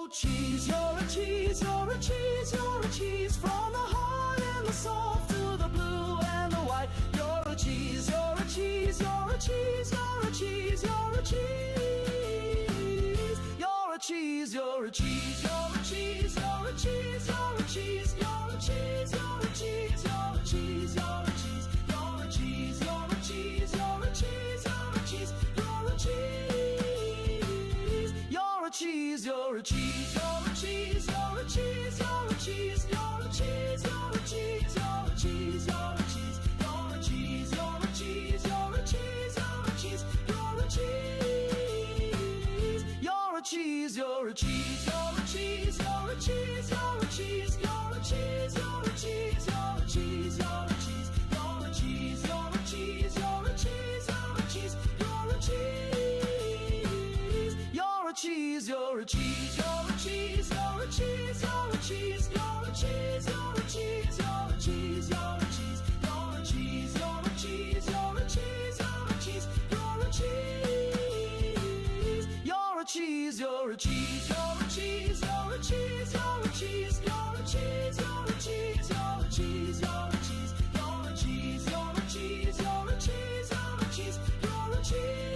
cheese, you're a cheese, you're a cheese, you're a cheese. From the hard and the soft to the blue and the white. You're a cheese, you're a cheese, you're a cheese, you're a cheese, you're a cheese. You're a cheese, you're a cheese, you're a cheese, you're a cheese, you're a cheese, you're a cheese, you're a cheese, you're a cheese, you're a cheese, you're a cheese, you're a cheese, you're a cheese, you're a cheese, you're a cheese. You're a cheese, you're a cheese, you're a cheese, you're a cheese, you're a cheese, you're a cheese, you're a cheese, you're a cheese, you're a cheese, you're a cheese, you're a cheese, you're a cheese, you're a cheese, you're a cheese. You're a cheese, you're a cheese, you're a cheese, you're a cheese, you're a cheese, you're a cheese, you're a cheese, you're a cheese, you're a cheese, you're a cheese, you're a cheese, you're a cheese, you're a cheese, you're a cheese. You're a cheese, you're a cheese, you're a cheese, you're a cheese, you're a cheese, you're a cheese, you're a cheese, you're a cheese, you're a cheese, you're a cheese, you're a cheese, you're a cheese, you're a cheese, you're a cheese. You're a cheese, you're a cheese, you're a cheese, you're a cheese, you're a cheese, you're a cheese, you're a cheese, you're a cheese, you're a cheese, you're a cheese, you're a cheese, you're a cheese, you're a cheese, you're a cheese.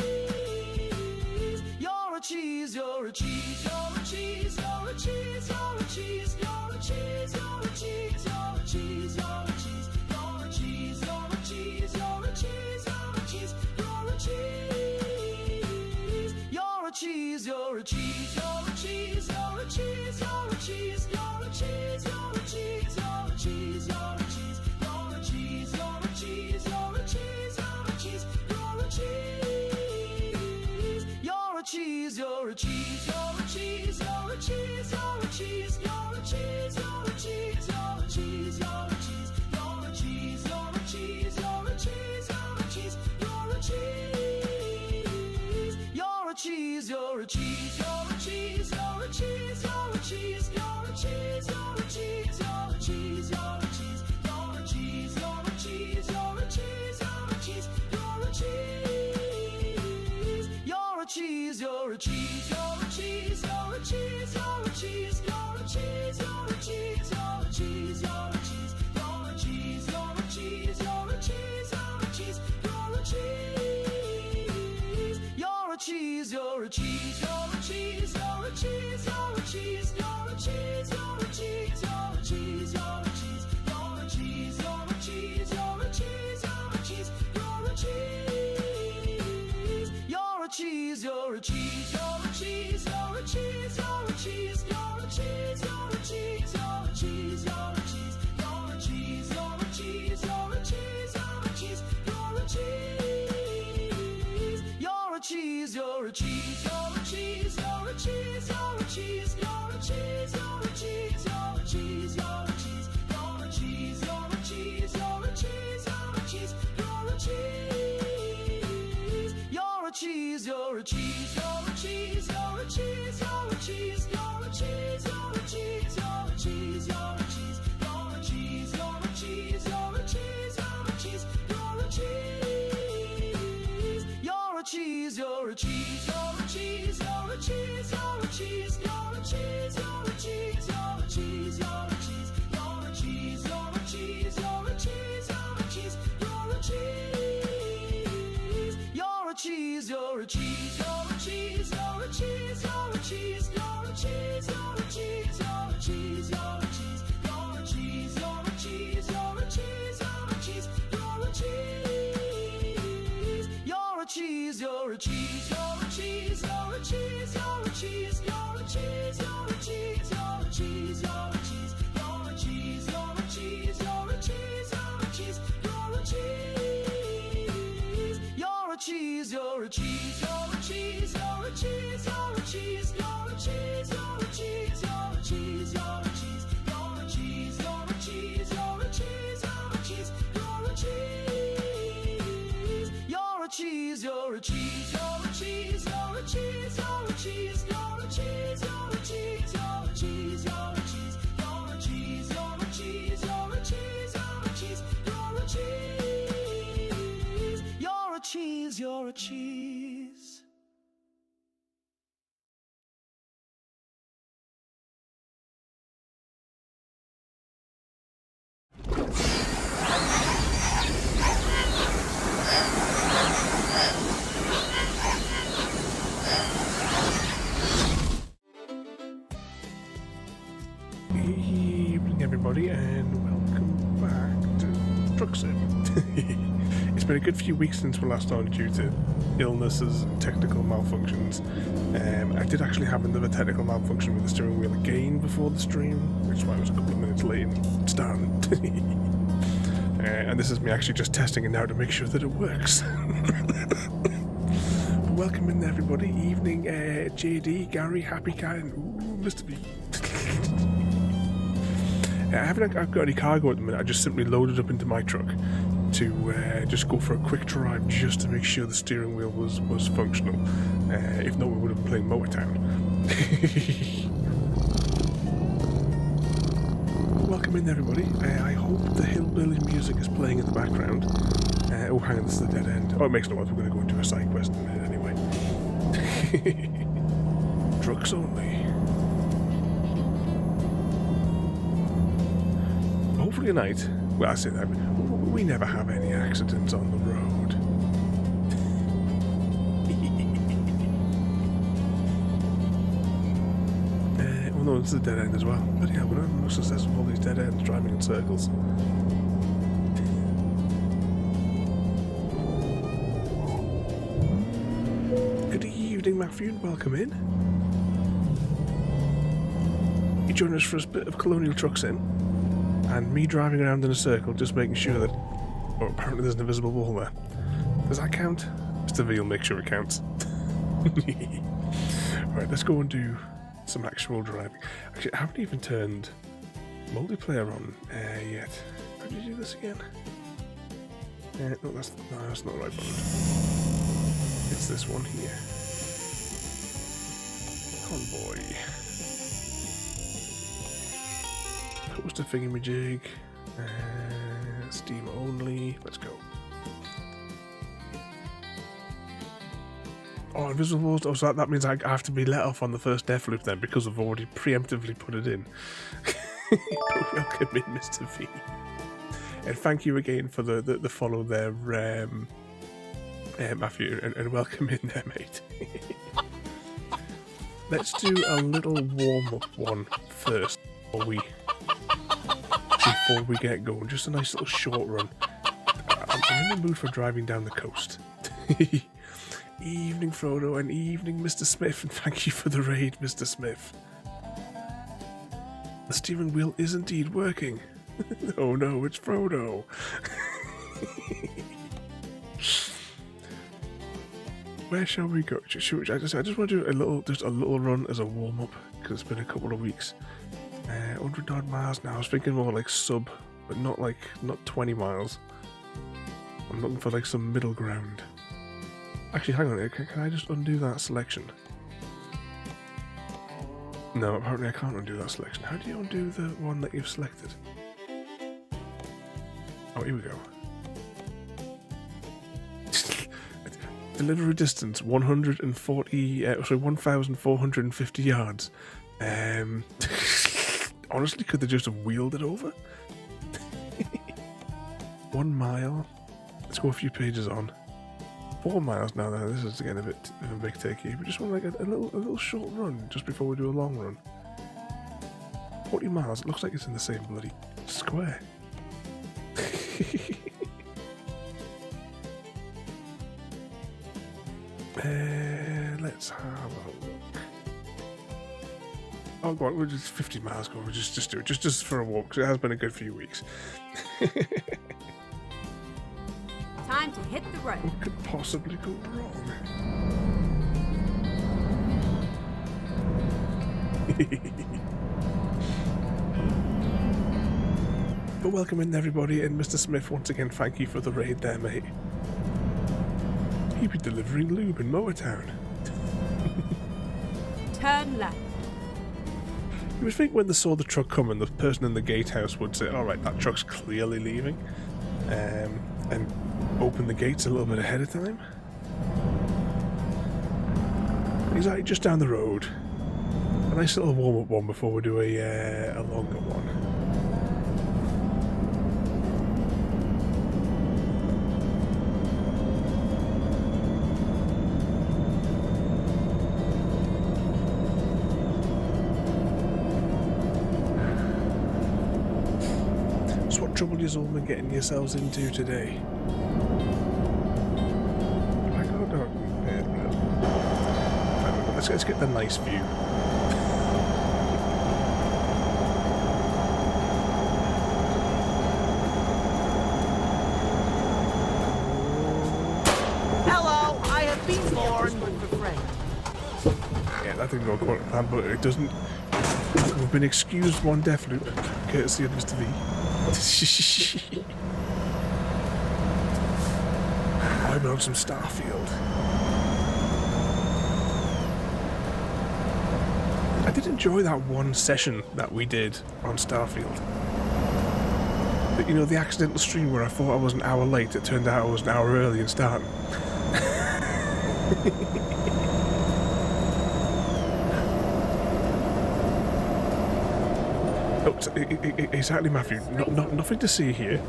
You're a cheese, you're a cheese, you're a cheese, you're a cheese, you're a cheese, you're a cheese, you're a cheese, you're a cheese, you're a cheese, you're a cheese, you're a cheese, you're a cheese, you're a cheese, you're a cheese. You're a cheese, you're a cheese, you're a cheese, you're a cheese, you're a cheese, you're a cheese, you're a cheese, you're a cheese, you're a cheese, you're a cheese, you're a cheese, you're a cheese, you're a cheese, you're a cheese. You're a cheese, you're a cheese, you're a cheese, you're a cheese, you're a cheese, you're a cheese, you're a cheese, you're a cheese, you're a cheese, you're a cheese, you're a cheese, you're a cheese, you're a cheese, you're a cheese. You're a cheese, you're a cheese, you're a cheese, you're a cheese, you're a cheese, you're a cheese, you're a cheese, you're a cheese, you're a cheese, you're a cheese, you're a cheese, you're a cheese, you're a cheese, you're a cheese. You're a cheese, you're a cheese, you're a cheese, you're a cheese, you're a cheese, you're a cheese, you're a cheese, you're a cheese, you're a cheese, you're a cheese, you're a cheese, you're a cheese, you're a cheese, you're a cheese. You're a cheese, you're a cheese, you're a cheese, you're a cheese, you're a cheese, you're a cheese, you're a cheese, you're a cheese, you're a cheese, you're a cheese, you're a cheese, you're a cheese, you're a cheese, you're a cheese. You're a cheese, you're a cheese, you're a cheese, you're a cheese, you're a cheese, you're a cheese, you're a cheese, you're a cheese, you're a cheese, you're a cheese, you're a cheese, you're a cheese, you're a cheese, you're a cheese. You're a cheese, you're a cheese, you're a cheese, you're a cheese, you're a cheese, you're a cheese, you're a cheese, you're a cheese, you're a cheese, you're a cheese, you're a cheese, you're a cheese, you're a cheese, you're a cheese. You're a cheese, you're a cheese, you're a cheese, you're a cheese, you're a cheese, you're a cheese, you're a cheese, you're a cheese, you're a cheese, you're a cheese, you're a cheese, you're a cheese, you're a cheese, you're a cheese. You're a cheese, you're a cheese, you're a cheese, you're a cheese, you're a cheese, you're a cheese, you're a cheese, you're a cheese, you're a cheese, you're a cheese, you're a cheese, you're a cheese, you're a cheese, you're a cheese. You're a cheese, you're a cheese, you're a cheese, you're a cheese, you're a cheese, you're a cheese, you're a cheese, you're a cheese, you're a cheese, you're a cheese, you're a cheese, you're a cheese, you're a cheese, you're a cheese. You're a cheese, you're a cheese, you're a cheese, you're a cheese, you're a cheese, you're a cheese, you're a cheese, you're a cheese, you're a cheese, you're a cheese, you're a cheese, you're a cheese, you're a cheese, you're a cheese. You're a cheese, you're a cheese, you're a cheese, you're a cheese, you're a cheese, you're a cheese, you're a cheese, you're a cheese, you're a cheese, you're a cheese, you're a cheese, you're a cheese, you're a cheese, you're a cheese. You're a cheese, you're a cheese, you're a cheese, you're a cheese, you're a cheese, you're a cheese, you're a cheese, you're a cheese, you're a cheese, you're a cheese, you're a cheese, you're a cheese, you're a cheese, you're a cheese. You're a cheese, you're a cheese. everybody, and welcome back to Truck Sim. It's been a good few weeks since we last started due to illnesses and technical malfunctions. I did actually have another technical malfunction with the steering wheel again before the stream, which is why I was a couple of minutes late in starting. And this is me actually just testing it now to make sure that it works. Welcome in everybody, evening JD, Gary, Happy Cat, and Mr. B. I've got any cargo at the minute. I just simply loaded up into my truck to just go for a quick drive just to make sure the steering wheel was functional. If not, we would have been playing Motortown. Welcome in everybody. I hope the Hillbilly music is playing in the background. Oh, hang on, this is the dead end. Oh, it makes no odds. We're going to go into a side quest in a minute anyway. Trucks only. Hopefully tonight, well I say that, we never have any accidents on the road. Oh no, it's a dead end as well. But yeah, we're not most successful with all these dead ends driving in circles. Good evening, Matthew, and welcome in. You join us for a bit of Colonial Truck Sim. And me driving around in a circle, just making sure that... Oh, apparently there's an invisible wall there. Does that count? Mr. V will make sure it counts. Right, let's go and do some actual driving. Actually, I haven't even turned multiplayer on yet. How do you do this again? No, that's not the right button. It's this one here. Convoy. Poster thingamajig, Steam only, let's go. Oh, invisible walls, oh, so that means I have to be let off on the first Deathloop then, because I've already preemptively put it in. Welcome in, Mr. V. And thank you again for the follow there, Matthew, and welcome in there, mate. Let's do a little warm-up one first, before we get going. Just a nice little short run. I'm in the mood for driving down the coast. Evening Frodo and evening Mr. Smith, and thank you for the raid, Mr. Smith. The steering wheel is indeed working. Oh no, it's Frodo. Where shall we go? I just want to do a little run as a warm up because it's been a couple of weeks. 100 odd miles now. I was thinking more like sub, but not 20 miles. I'm looking for like some middle ground. Actually, hang on. Can I just undo that selection? No, apparently I can't undo that selection. How do you undo the one that you've selected? Oh, here we go. Delivery distance 1,450 yards. Honestly, could they just have wheeled it over? 1 mile. Let's go a few pages on. 4 miles now. This is getting a bit of a big take here. We just want like a little short run just before we do a long run. 40 miles. It looks like it's in the same bloody square. Let's have a look. Oh, go on, we're just 50 miles ago. We'll just do it, just for a walk, because it has been a good few weeks. Time to hit the road. What could possibly go wrong? But welcome in everybody, and Mr. Smith, once again, thank you for the raid there, mate. He'd be delivering lube in Motortown. Turn left. You would think when they saw the truck coming, the person in the gatehouse would say, alright, that truck's clearly leaving, and open the gates a little bit ahead of time. He's like just down the road. A nice little warm-up one before we do a longer one. trouble you've all been getting yourselves into today? I don't know. Let's get the nice view. Hello, I have been born. Yeah, that didn't go according to plan, but it doesn't. We've been excused one Deathloop, courtesy of Mr. V. I'm on some Starfield. I did enjoy that one session that we did on Starfield. You know, the accidental stream where I thought I was an hour late, it turned out I was an hour early in starting. Oh, exactly, Matthew. Nothing to see here.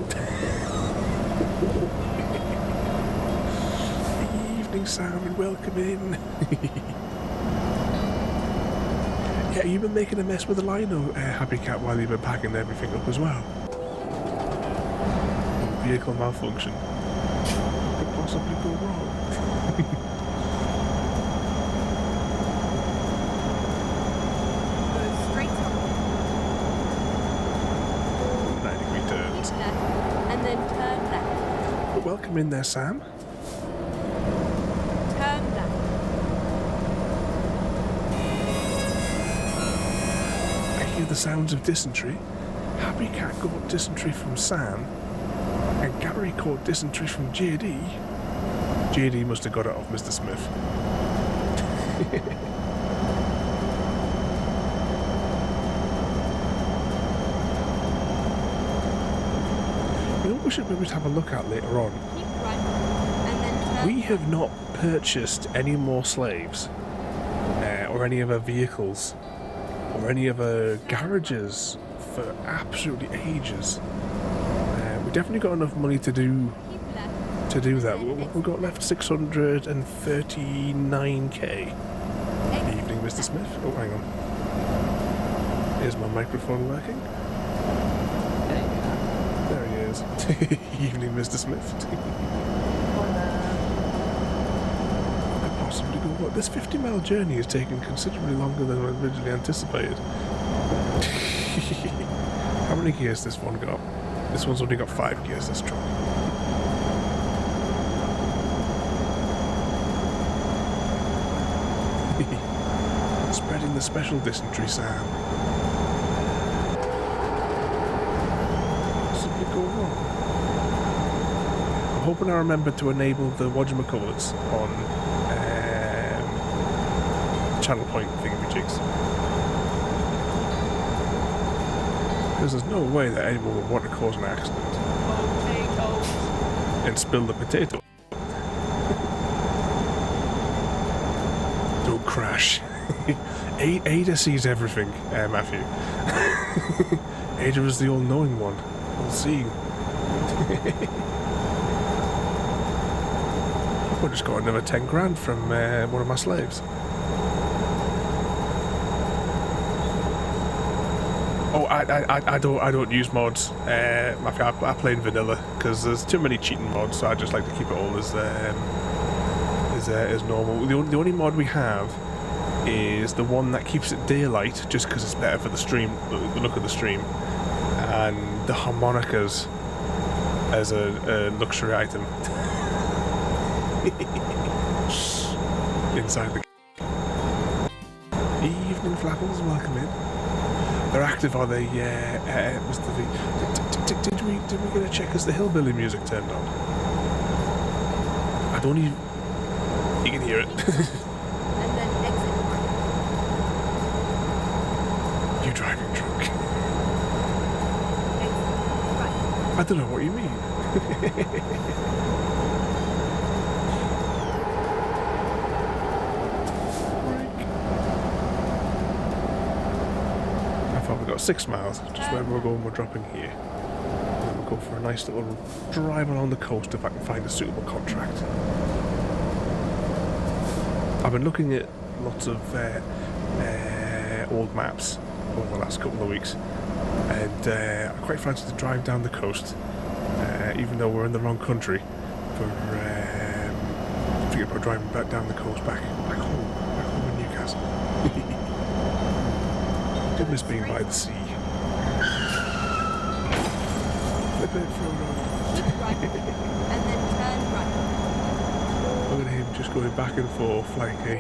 Evening, Sam, and welcome in. Yeah, you've been making a mess with the lino, Happy Cat, while you've been packing everything up as well. Vehicle malfunction. What could possibly go wrong? 90-degree turns. Keep left, and then turn left. But welcome in there, Sam. Turn left. I hear the sounds of dysentery. Happy Cat got dysentery from Sam, and Gary caught dysentery from JD. JD must have got it off Mr. Smith. You know what we should maybe have a look at later on? Keep right, and then turn We have not purchased any more slaves, or any other vehicles, or any other garages for absolutely ages. We definitely got enough money to do keep left. that. We've got left 639k. Evening, Mr. Smith. Oh, hang on. Is my microphone working? There he is. Evening, Mr. Smith. Could possibly go what? This 50-mile journey is taking considerably longer than I originally anticipated. How many gears this one got? This one's only got 5 gears, this truck. Spreading the special dysentery, Sam. Possibly go wrong. I'm hoping I remember to enable the whatchamacallits on channel point thingamajigs. Because there's no way that anyone would want to cause an accident and spill the potato. Don't crash. AIDA sees everything, Matthew. AIDA is the all-knowing one, all-seeing. I just got another 10 grand from one of my slaves. Oh, I don't use mods. Matthew, I play in vanilla because there's too many cheating mods, so I just like to keep it all as normal. The only mod we have is the one that keeps it daylight, just because it's better for the stream, the look of the stream, and the harmonicas as a luxury item inside the. Evening Flapples, welcome in. They're active, are they? Yeah, Mr. V. Did we get a check as the Hillbilly music turned on? I don't even. You can hear it. And then exit right. You driving drunk. Exit right. I don't know what you mean. I thought we got 6 miles, just where we're going, we're dropping here. And we'll go for a nice little drive along the coast if I can find a suitable contract. I've been looking at lots of old maps over the last couple of weeks, and I quite fancy to drive down the coast, even though we're in the wrong country, for thinking about driving back down the coast, back home in Newcastle. Did miss being by the sea. Flip it, Frodo. Keep right. And then turn right. Look at him just going back and forth like a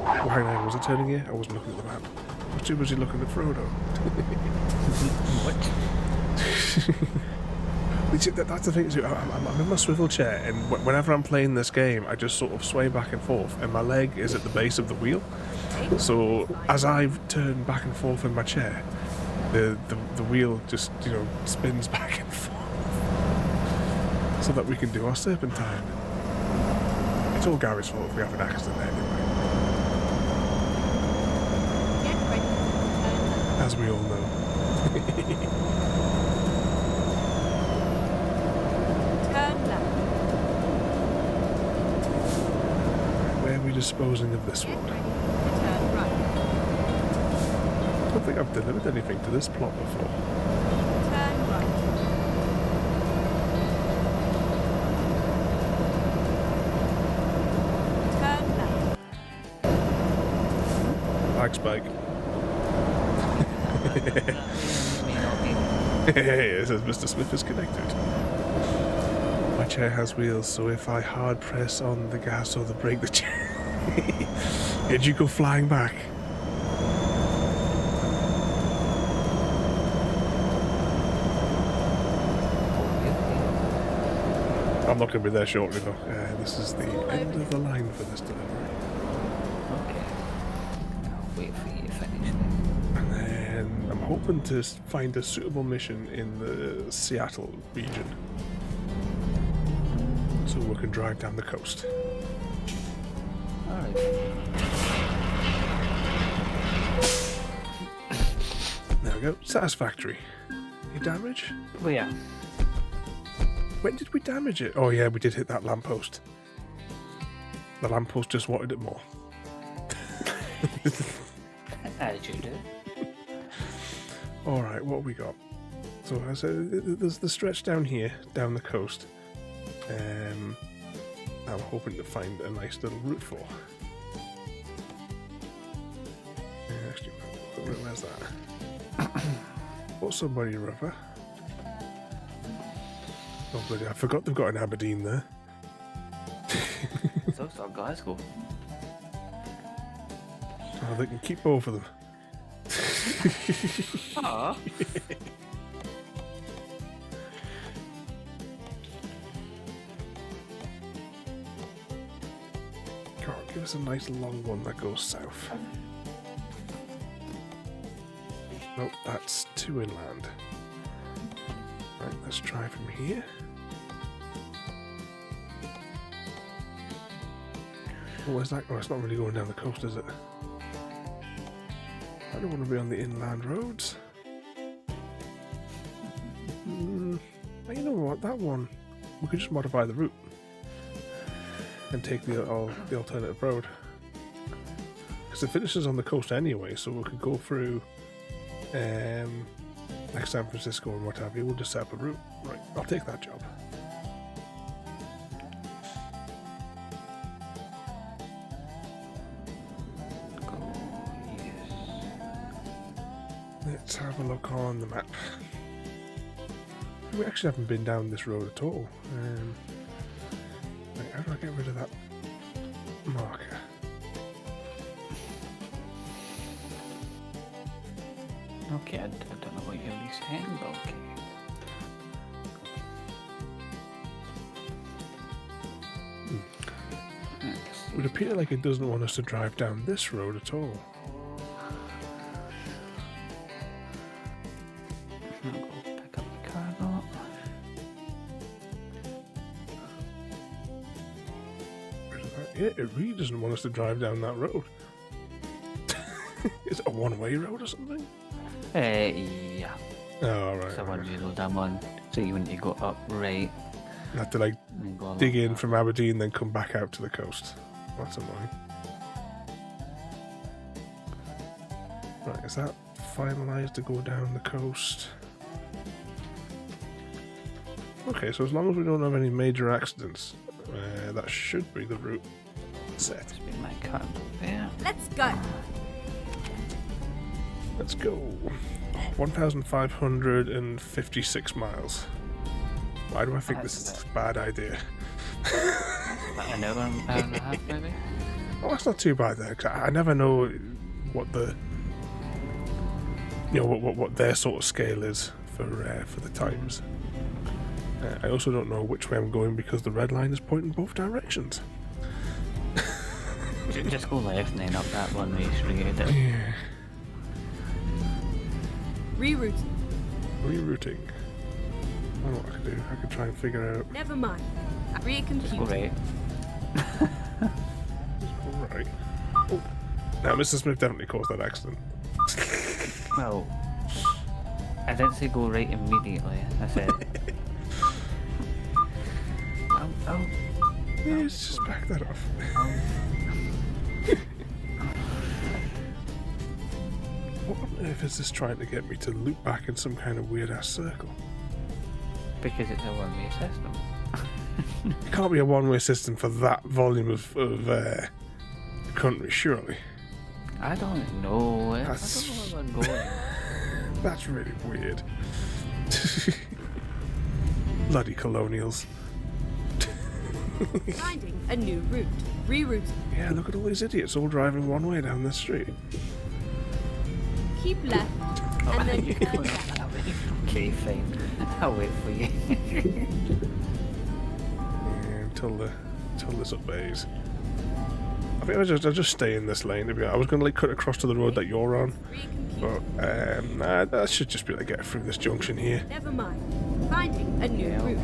Well, hang on, was I turning here? I wasn't looking at the map. I was too busy looking at Frodo. What? That's the thing, too. I'm in my swivel chair, and whenever I'm playing this game, I just sort of sway back and forth, and my leg is at the base of the wheel. So as I turn back and forth in my chair, the wheel just, you know, spins back and forth, so that we can do our serpentine. It's all Gary's fault if we have an accident anyway, Get ready. Turn left. as we all know. Turn left. Where are we disposing of this Get one? ready. Turn right. I don't think I've delivered anything to this plot before. Turn right. Turn left. Thanks, Spike. May not be. Hey, it says Mr. Smith is connected. My chair has wheels, so if I hard press on the gas or the brake, the chair... Did you go flying back? I'm not going to be there shortly, though. This is the end of the line for this delivery. Okay. I'll wait for you to finish then. And then I'm hoping to find a suitable mission in the Seattle region, so we can drive down the coast. Alright. There we go. Satisfactory. Any damage? Well, yeah. When did we damage it? Oh yeah, we did hit that lamppost. The lamppost just wanted it more. Attitude. Alright, what have we got? So I said there's the stretch down here, down the coast. I'm hoping to find a nice little route for. Actually, where's that? What's somebody rubber? Oh bloody! I forgot they've got an Aberdeen there. So start Glasgow. Oh, they can keep both of them. Ah. God, give us a nice long one that goes south. Nope, that's two inland. Right, let's try from here. Oh, where's that? Oh, it's not really going down the coast, is it? I don't want to be on the inland roads. You know what? That one, we could just modify the route and take the alternative road. Because it finishes on the coast anyway, so we could go through like San Francisco or what have you. We'll just set up a route. Right, I'll take that job. Let's have a look on the map. We actually haven't been down this road at all. Right, how do I get rid of that marker? Okay, I don't know what you're saying, but okay. It would appear like it doesn't want us to drive down this road at all. I'll go pick up the cargo. Yeah, it really doesn't want us to drive down that road. Is it a one-way road or something? Yeah. Oh, right. So right. once you go down one, so you want to go up right. You have to like And go dig along in that. from Aberdeen, then come back out to the coast. That's annoying. Right, is that finalised to go down the coast. Okay, so as long as we don't have any major accidents, that should be the route set. Must be my car there. Let's go. Let's go. 1,556 miles. Why do I think this is a bad idea? About an hour and a half, maybe? Oh, that's not too bad there. 'Cause I never know what the, what their sort of scale is for the times. I also don't know which way I'm going because the red line is pointing both directions. Just go left and then up that one way straight. Yeah. Rerouting. Rerouting. I don't know what I could do. I could try and figure out. Never mind. Just go right. Alright. Oh. Now, Mr. Smith definitely caused that accident. Well, I didn't say go right immediately. I said. Oh. Yeah, just back that off. What on earth is this trying to get me to loop back in some kind of weird ass circle? Because it's a one-way system. It can't be a one-way system for that volume of country, surely. I don't know. I don't That's- know where I'm going. That's really weird. Bloody colonials. Finding a new route. Rerouting. Yeah, look at all these idiots all driving one way down this street. Keep left. And then turn left. Okay, fine. I'll wait for you. Yeah, until this obeys. I think I'll just stay in this lane. I was going to like cut across to the road that you're on, but that should just be able to get through this junction here. Never mind. Finding a new Yeah. route.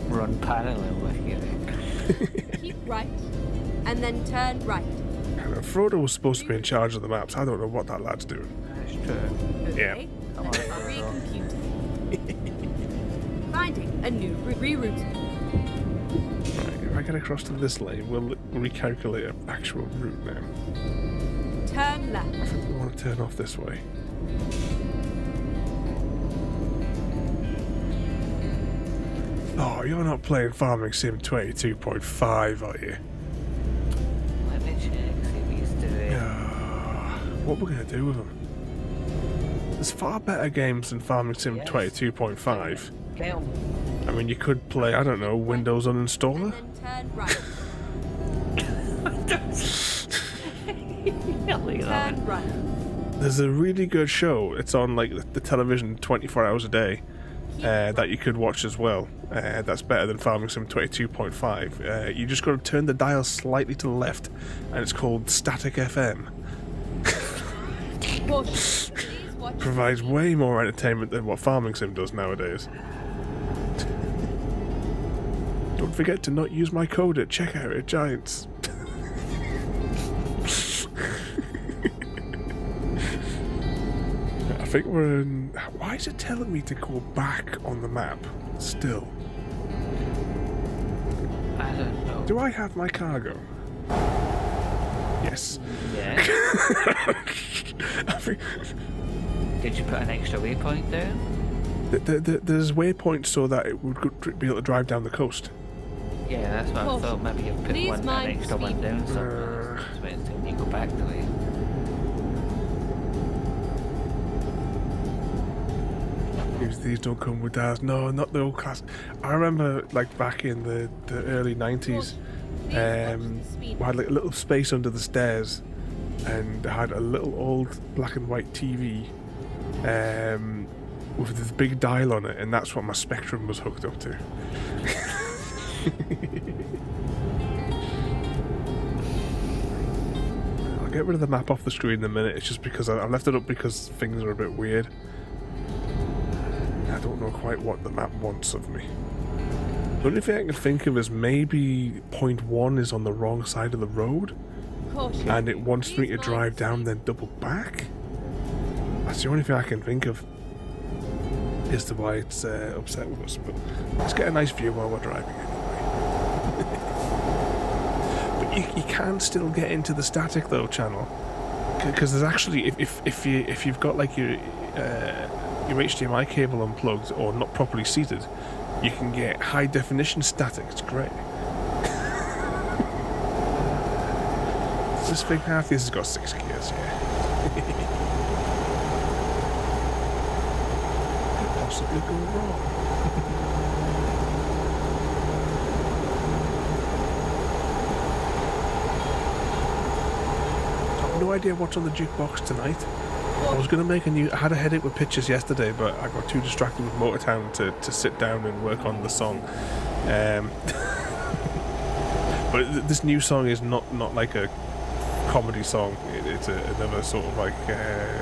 Run parallel with you. Keep right. And then turn right. Frodo was supposed to be in charge of the maps. I don't know what that lad's doing. That's true. Okay. Come Let's on, recompute. Finding a new route. Rerouting. Right, if I get across to this lane, we'll recalculate an actual route now. Turn left. I think we want to turn off this way. Oh, you're not playing Farming Sim 22.5, are you? Let me check, see what he's doing. What we're going to do with them? There's far better games than Farming Sim Yes. 22.5. Kill. I mean, you could play, I don't know, Windows And Uninstaller? then turn right. Turn right. There's a really good show. It's on like the television 24 hours a day that you could watch as well. That's better than Farming Sim 22.5. You just got to turn the dial slightly to the left, and it's called Static FM. Caution. Please watch. Provides way more entertainment than what Farming Sim does nowadays. Don't forget to not use my code at checkout at Giants. I think we're in... Why is it telling me to go back on the map still? I don't know. Do I have my cargo? Yes. Yeah. I think Did you put an extra waypoint down? there's waypoints so that it would be able to drive down the coast. Yeah, that's what I Caution. thought. Maybe you put Please an mind extra one speed. down somewhere. So it's when you go back to it. These don't come with dials. No, not the old class. I remember, like, back in the early 90s, we had like a little space under the stairs, and had a little old black and white TV with this big dial on it, and that's what my Spectrum was hooked up to. I'll get rid of the map off the screen in a minute. It's just because I left it up because things are a bit weird. I don't know quite what the map wants of me. The only thing I can think of is maybe point 1 is on the wrong side of the road, Caution. and it wants me to Please drive mind down then double back. That's the only thing I can think of as to why it's upset with us. But let's get a nice view while we're driving anyway. But you can still get into the static though channel, because there's actually if you've got like your HDMI cable unplugged or not properly seated, you can get high definition static. It's great. This thing half this has got 6 gears, yeah. Could possibly go wrong. I've no idea what's on the jukebox tonight. I was going to make I had a headache with pictures yesterday, but I got too distracted with Motortown to sit down and work on the song. But this new song is not like a comedy song. It's another sort of like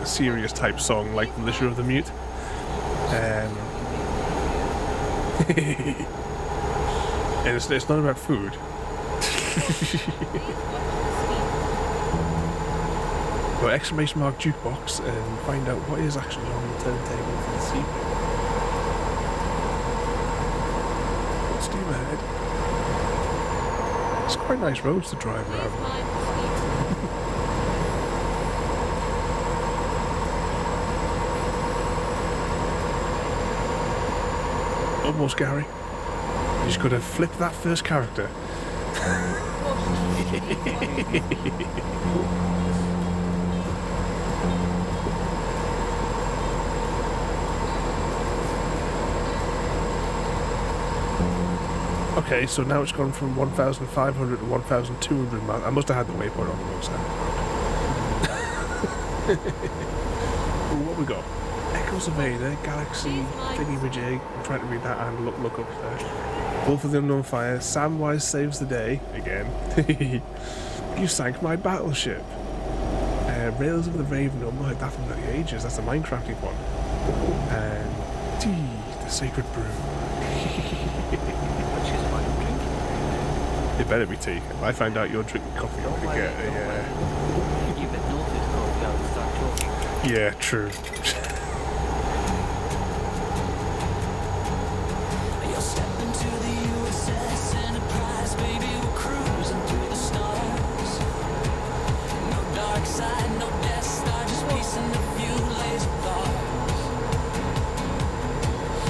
serious type song, like The Litter of the Mute. And it's not about food. Go !mark jukebox and find out what is actually on the turntable for this evening. Full steam ahead. It's quite nice roads to drive around. Almost, Gary. You just gotta flip that first character. Okay, so now it's gone from 1,500 to 1,200 miles. I must have had the waypoint on the wrong side. What we got? Echoes of AIDA, Galaxy, Thingy-majig. I'm trying to read that and look up there. Both of them on fire. Samwise saves the day again. You sank my battleship. Rails of the Ravenholm. I heard that from the ages. That's a Minecrafty one. And tea, the sacred brew. It better be tea. If I find out you're drinking coffee, I'm gonna get a. Yeah, true. You'll step into the USS Enterprise, baby, we're cruising through the stars. No dark side, no Death Star, just pacing a few laser bars.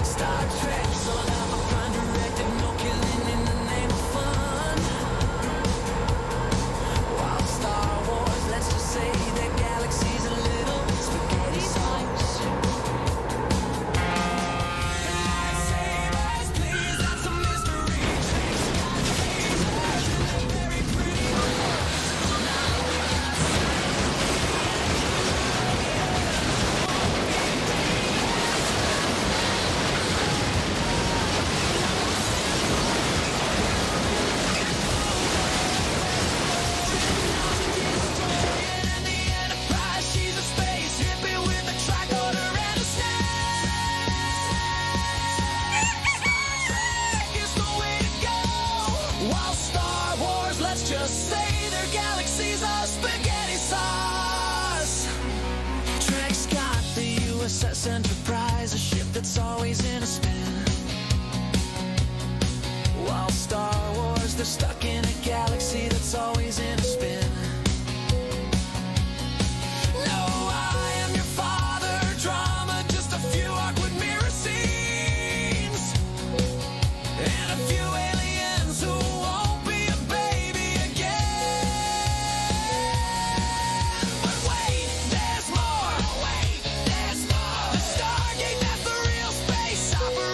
Star Trek, sold out my prime directive, no killing in the name of fun. While Star Wars, let's just say that galaxy's a little spaghetti sauce. Lightsabers, please, that's a mystery. Very pretty. In the Enterprise, she's a space hippie with a tricorder and a snake. Is the way to go. While Star Wars, let's just say their galaxy's a spaghetti sauce. Trek's got the USS Enterprise, a ship that's always in a spin. While Star Wars, they're stuck in a galaxy that's always in a spin. No, I am your father, drama, just a few awkward mirror scenes. And a few aliens who won't be a baby again. But wait, there's more. The Stargate, that's the real space opera.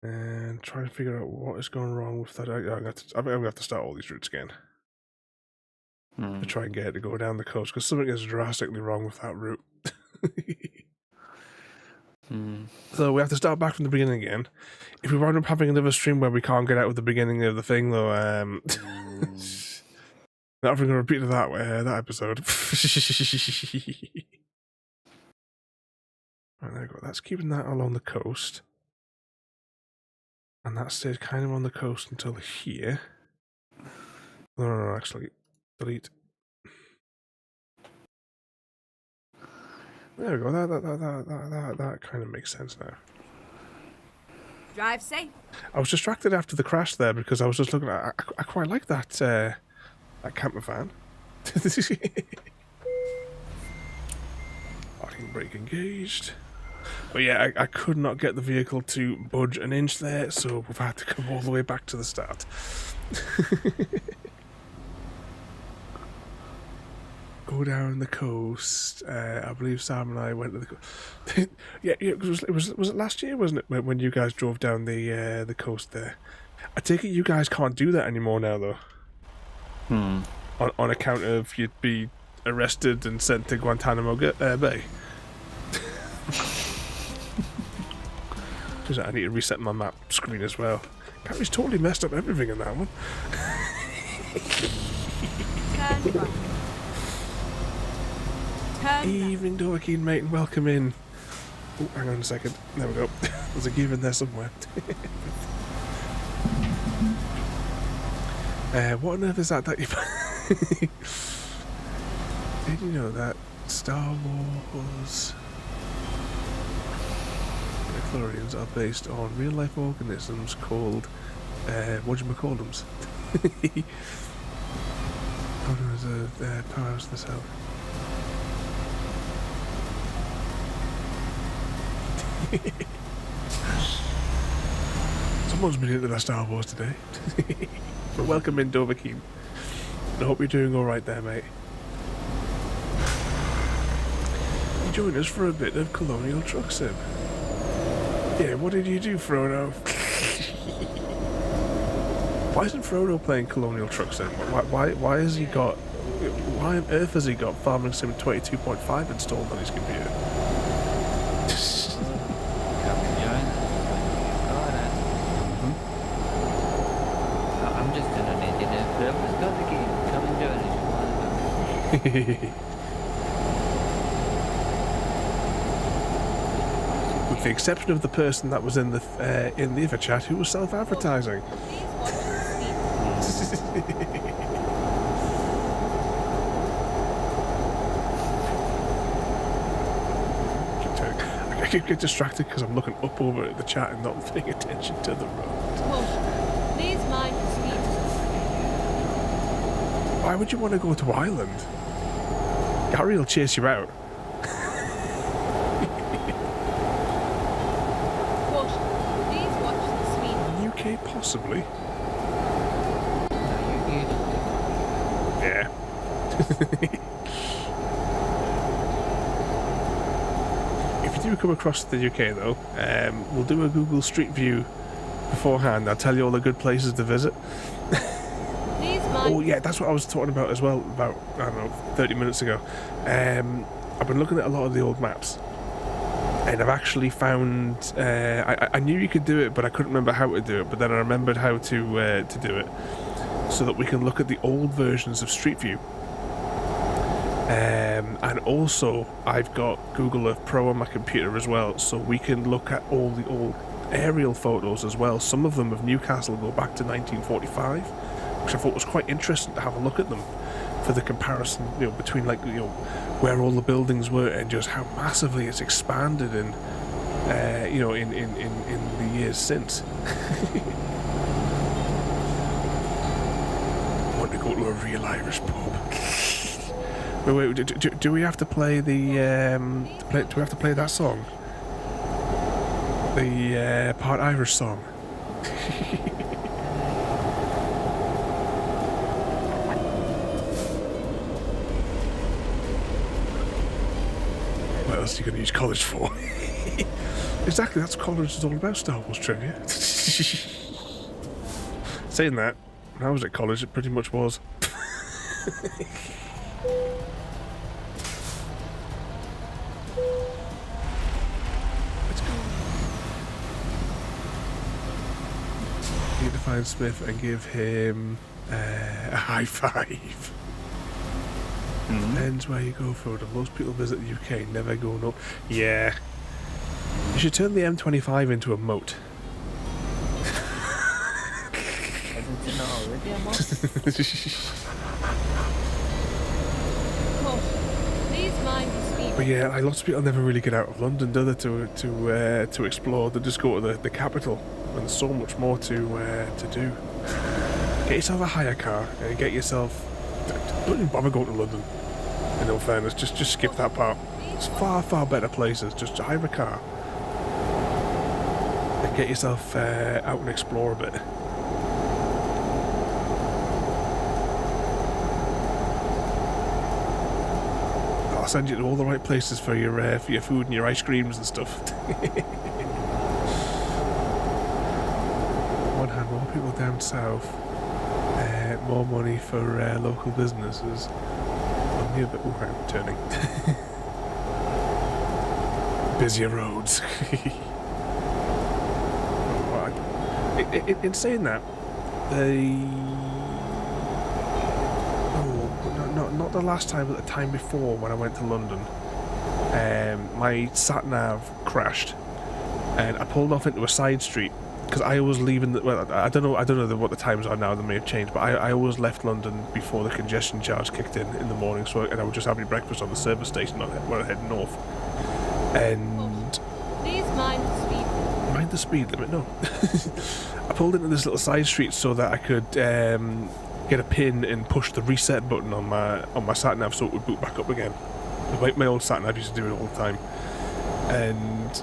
and try and figure out what is going wrong with that. I think I'm going to have to start all these routes again to try and get it to go down the coast, because something is drastically wrong with that route. So we have to start back from the beginning again. If we wind up having another stream where we can't get out of the beginning of the thing, though, not going to repeat that episode. Right, there we go. That's keeping that along the coast. And that stays kind of on the coast until here. No, actually. Delete. There we go. That kind of makes sense now. Drive safe. I was distracted after the crash there because I was just looking at... I quite like that camper van. Parking brake engaged. But yeah, I could not get the vehicle to budge an inch there, so we've had to come all the way back to the start. Go down the coast. I believe Sam and I went to the coast. yeah, was it last year, wasn't it, when you guys drove down the coast there? I take it you guys can't do that anymore now, though. On account of you'd be arrested and sent to Guantanamo Bay. I need to reset my map screen as well. Gary's totally messed up everything in that one. Turn right. Turn Evening, Dorkeen, mate, and welcome in. Oh, hang on a second. There we go. There's a gear in there somewhere. What on earth is that you... Did you know that Star Wars... Midichlorians are based on real-life organisms called... whatchamacallums? Oh no, there's a powerhouse of the south. Someone's been into that Star Wars today. But welcome in, Dovahkiin. I hope you're doing alright there, mate. You joined us for a bit of Colonial Truck Sim. Yeah, what did you do, Frodo? Why isn't Frodo playing Colonial Truck Sim? Why has he got... Why on earth has he got Farming Sim 22.5 installed on his computer? I'm just an idiot. Whoever's got the game, come and join us. With the exception of the person that was in the other chat who was self-advertising. I keep getting distracted because I'm looking up over at the chat and not paying attention to the road. Please mind the speed. Why would you want to go to Ireland? Gary will chase you out. Please watch the speed. UK, possibly. Yeah. If you do come across the UK, though, we'll do a Google Street View beforehand. I'll tell you all the good places to visit. Oh, yeah, that's what I was talking about as well, about, I don't know, 30 minutes ago. I've been looking at a lot of the old maps, and I've actually found... I knew you could do it, but I couldn't remember how to do it, but then I remembered how to do it, so that we can look at the old versions of Street View. And also, I've got Google Earth Pro on my computer as well, so we can look at all the old aerial photos as well. Some of them of Newcastle go back to 1945, which I thought was quite interesting to have a look at them for the comparison, you know, between, like, you know, where all the buildings were and just how massively it's expanded in, you know, in the years since. I want to go to a real Irish pub. Wait, do we have to play the do we have to play that song? The part Irish song. What else are you going to use college for? Exactly, that's what college is all about, Star Wars trivia. Saying that, when I was at college, it pretty much was. Let's go. Need to find Smith and give him a high five. Depends where you go, Frodo. Most people visit the UK, never going up. Yeah. You should turn the M25 into a moat. Isn't it not already a moat? Please mind the speed. But yeah, like, lots of people never really get out of London, do they, to explore. They just go to the capital, and there's so much more to do. Get yourself a hire car and get yourself. Don't even bother going to London. In all fairness, just skip that part. It's far better places. Just hire a car and get yourself out and explore a bit. I'll send you to all the right places for your food and your ice creams and stuff. On one hand, more people down south, more money for local businesses. A bit. Oh, I'm turning. Busier roads. In saying that, not the last time, but the time before when I went to London, my sat nav crashed, and I pulled off into a side street. Because I was leaving. I don't know what the times are now. They may have changed, but I always left London before the congestion charge kicked in the morning. So and I would just have my breakfast on the service station when I head north. And Please mind the speed. mind the speed limit. No, I pulled into this little side street so that I could get a pin and push the reset button on my sat nav so it would boot back up again. My old sat nav used to do it all the time, and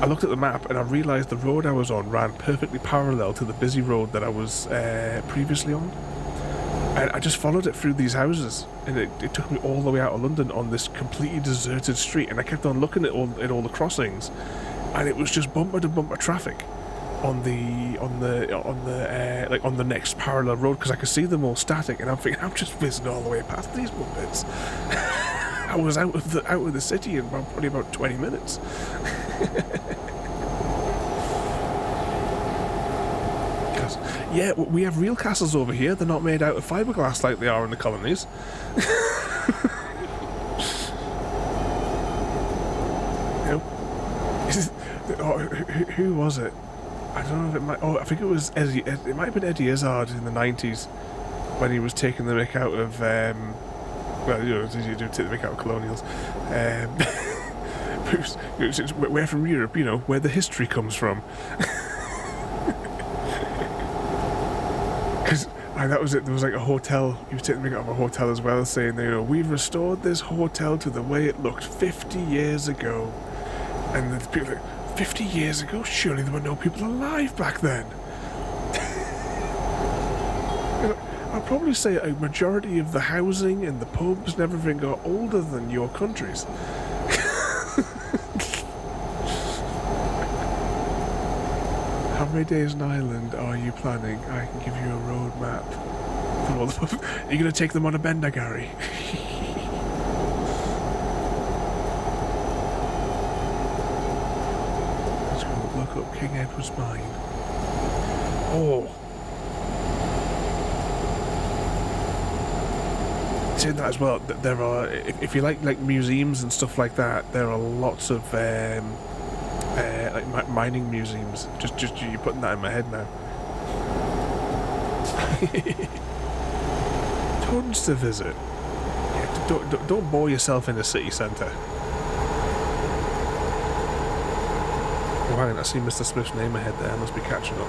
I looked at the map and I realised the road I was on ran perfectly parallel to the busy road that I was previously on. And I just followed it through these houses, and it took me all the way out of London on this completely deserted street. And I kept on looking at all the crossings, and it was just bumper to bumper traffic on the next parallel road because I could see them all static. And I'm thinking, I'm just whizzing all the way past these bumpers. I was out of the city in probably about 20 minutes. Yeah, we have real castles over here. They're not made out of fiberglass like they are in the colonies. Who was it? I don't know if it might. Oh, I think it was Eddie. It might have been Eddie Izzard in the 90s when he was taking the mick out of. Well, you know, you do take the mick out of colonials. We're from Europe, you know, where the history comes from. Because that was it. There was like a hotel. He was taking the mick out of a hotel as well, saying, you know, we've restored this hotel to the way it looked 50 years ago. And the people like, 50 years ago? Surely there were no people alive back then. I'd probably say a majority of the housing and the pubs and everything are older than your countries. How many days in Ireland are you planning? I can give you a road map. For all the pubs. Are you going to take them on a bender, Gary? Let's go look up King Edward's Mine. Oh. Saying that as well, there are, if you like museums and stuff like that, there are lots of like mining museums. Just you're putting that in my head now. Tons to visit. Yeah, don't bore yourself in the city centre. Oh, hang on, I see Mr. Smith's name ahead there. I must be catching up.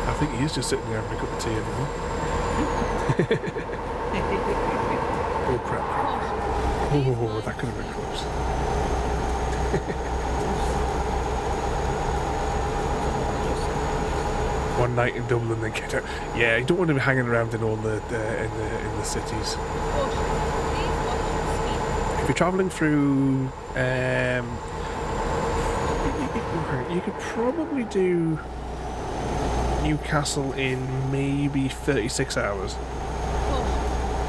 I think he is just sitting there having a cup of tea anymore. Oh crap. Oh, that could have been close. one night in Dublin, then get out. Yeah, you don't want to be hanging around in all the in the cities. Caution. Please watch your speed. If you're travelling through, you could probably do Newcastle in maybe 36 hours. Caution.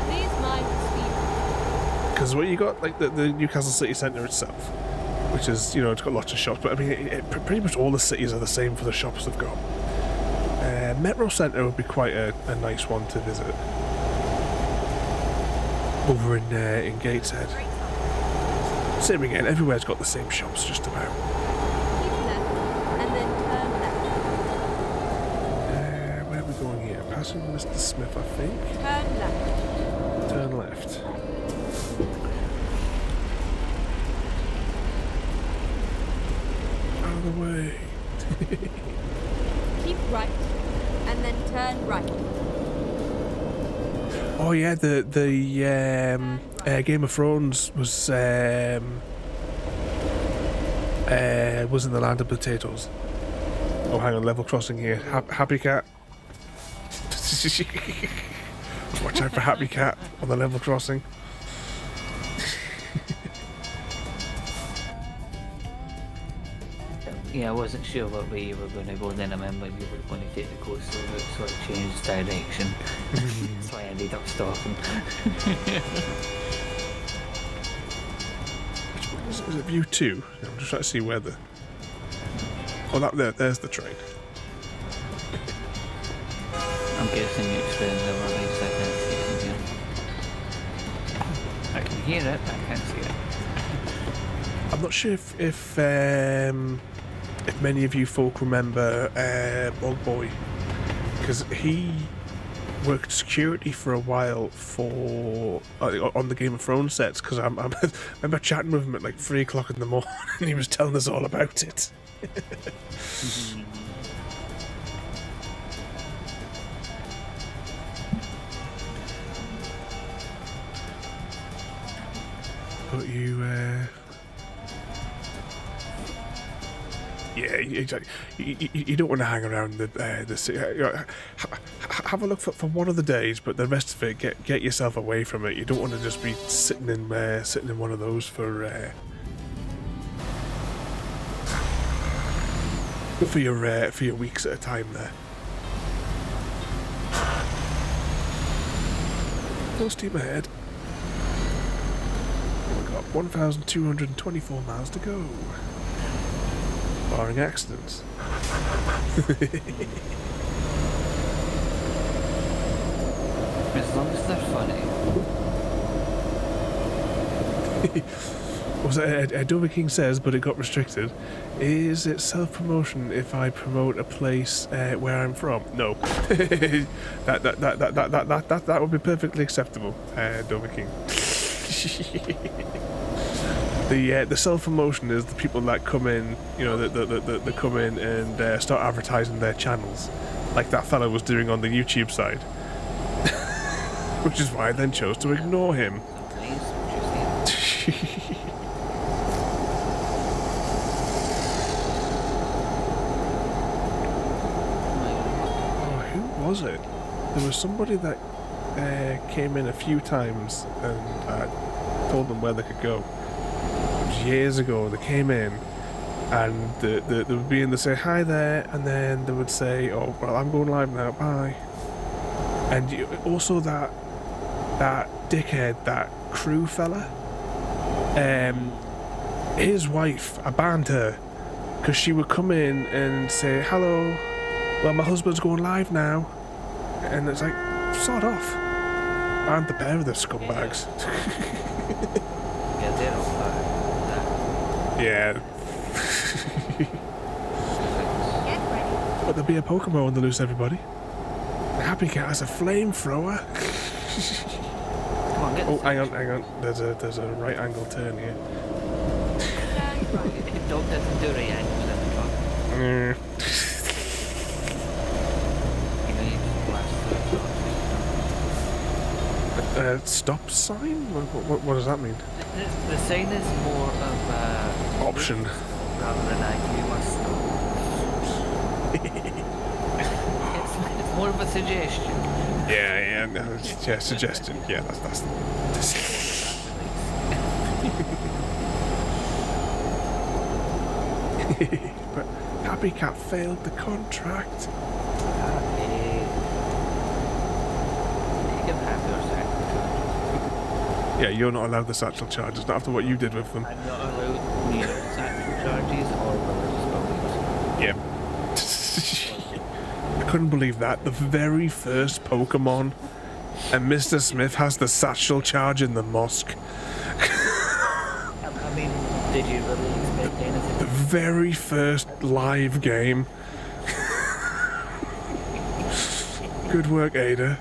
Please mind the speed. Because what you got, like the Newcastle city centre itself, which is, you know, it's got lots of shops, but I mean, pretty much all the cities are the same for the shops they've got. Metro Centre would be quite a nice one to visit. Over in Gateshead. Same again, everywhere's got the same shops, just about. Keep left, and then turn left. Where are we going here? Passing Mr. Smith, I think. Turn left. Turn left. Out of the way. Keep right, and then turn right. Oh yeah, the Game of Thrones was in the land of potatoes. Oh, hang on, level crossing here. Happy Cat. Watch out for Happy Cat on the level crossing. Yeah, I wasn't sure what way you were going to go, then I remember you were going to take the coastal route, so I changed direction. That's why I ended up stopping. Is it view 2? I'm just trying to see where the... Oh, there's the train. I'm guessing you explained the release, I can't see it in here. I can hear it, but I can't see it. I'm not sure if many of you folk remember Bog Boy, because he worked security for a while for on the Game of Thrones sets. Because I remember chatting with him at like 3 o'clock in the morning, and he was telling us all about it. But you, yeah, exactly. You don't want to hang around the city. Have a look for one of the days, but the rest of it, get yourself away from it. You don't want to just be sitting in one of those for your weeks at a time there. Full steam ahead. We've got 1,224 miles to go. Barring accidents. As long as they're funny. Was it Adobe King says, but it got restricted. Is it self-promotion if I promote a place where I'm from? No. that would be perfectly acceptable, Adobe King. The self-promotion is the people that come in, you know, that come in and start advertising their channels, like that fellow was doing on the YouTube side. Which is why I then chose to ignore him. Oh, who was it? There was somebody that came in a few times and I told them where they could go. It was years ago. They came in and they would be in to say hi there, and then they would say, oh, well, I'm going live now, bye. And also that dickhead, that crew fella, his wife, I banned her because she would come in and say, hello, well, my husband's going live now, and it's like, sod off. Banned the pair of the scumbags. Yeah, they're all bad. Yeah. Get ready. But there'll be a Pokemon on the loose, everybody. Happy Cat has a flamethrower. Come on, get Oh, this. hang on. There's a right angle turn here. Turn right. Dog doesn't do right angles in the truck. Mm. You know, you just blast through it. Stop sign? What does that mean? The sign is more of a Option. rather than you must stop. of a suggestion. Yeah, no, yeah, suggestion. Yeah, that's but Happy Cat failed the contract. Okay. You can have your satchel charges. Yeah, you're not allowed the satchel charges, not after what you did with them. I'm not allowed near satchel charges or religious beliefs. Yeah. I couldn't believe that. The very first Pokemon, and Mr. Smith has the satchel charge in the mosque. I mean, did you really expect anything? The very first live game. Good work, Ada.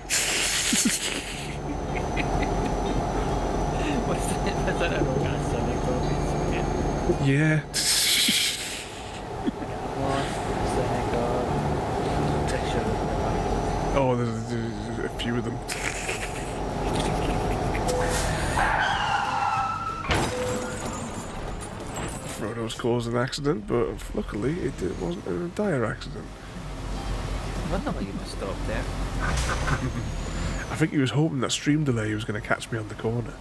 Was that a Sonic Boys? Yeah. Oh, there's a few of them. Frodo's caused an accident, but luckily it wasn't a dire accident. I wonder why you must stop there. I think he was hoping that stream delay was going to catch me on the corner.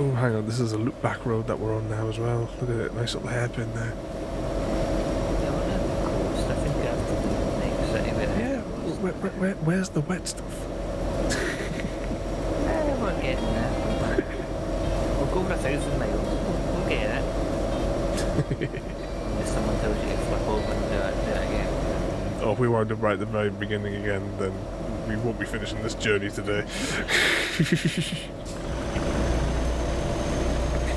Oh, hang on, this is a loop back road that we're on now as well. Look at it, nice little hairpin there. Yeah, where's the wet stuff? We're getting there. We'll go for 1,000 miles. We'll get it. Unless someone tells you to flip over and do it again. Oh, if we wound up right at the very beginning again, then we won't be finishing this journey today.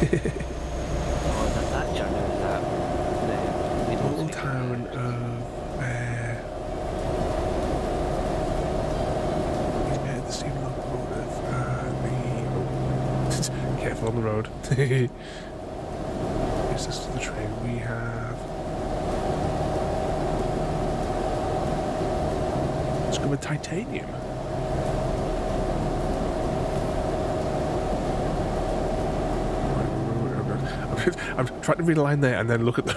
Oh, that journey was that. Little town of the steam locomotive and the careful on the road. Is this the train we have? Let's go with titanium. I'm trying to read a line there and then look at the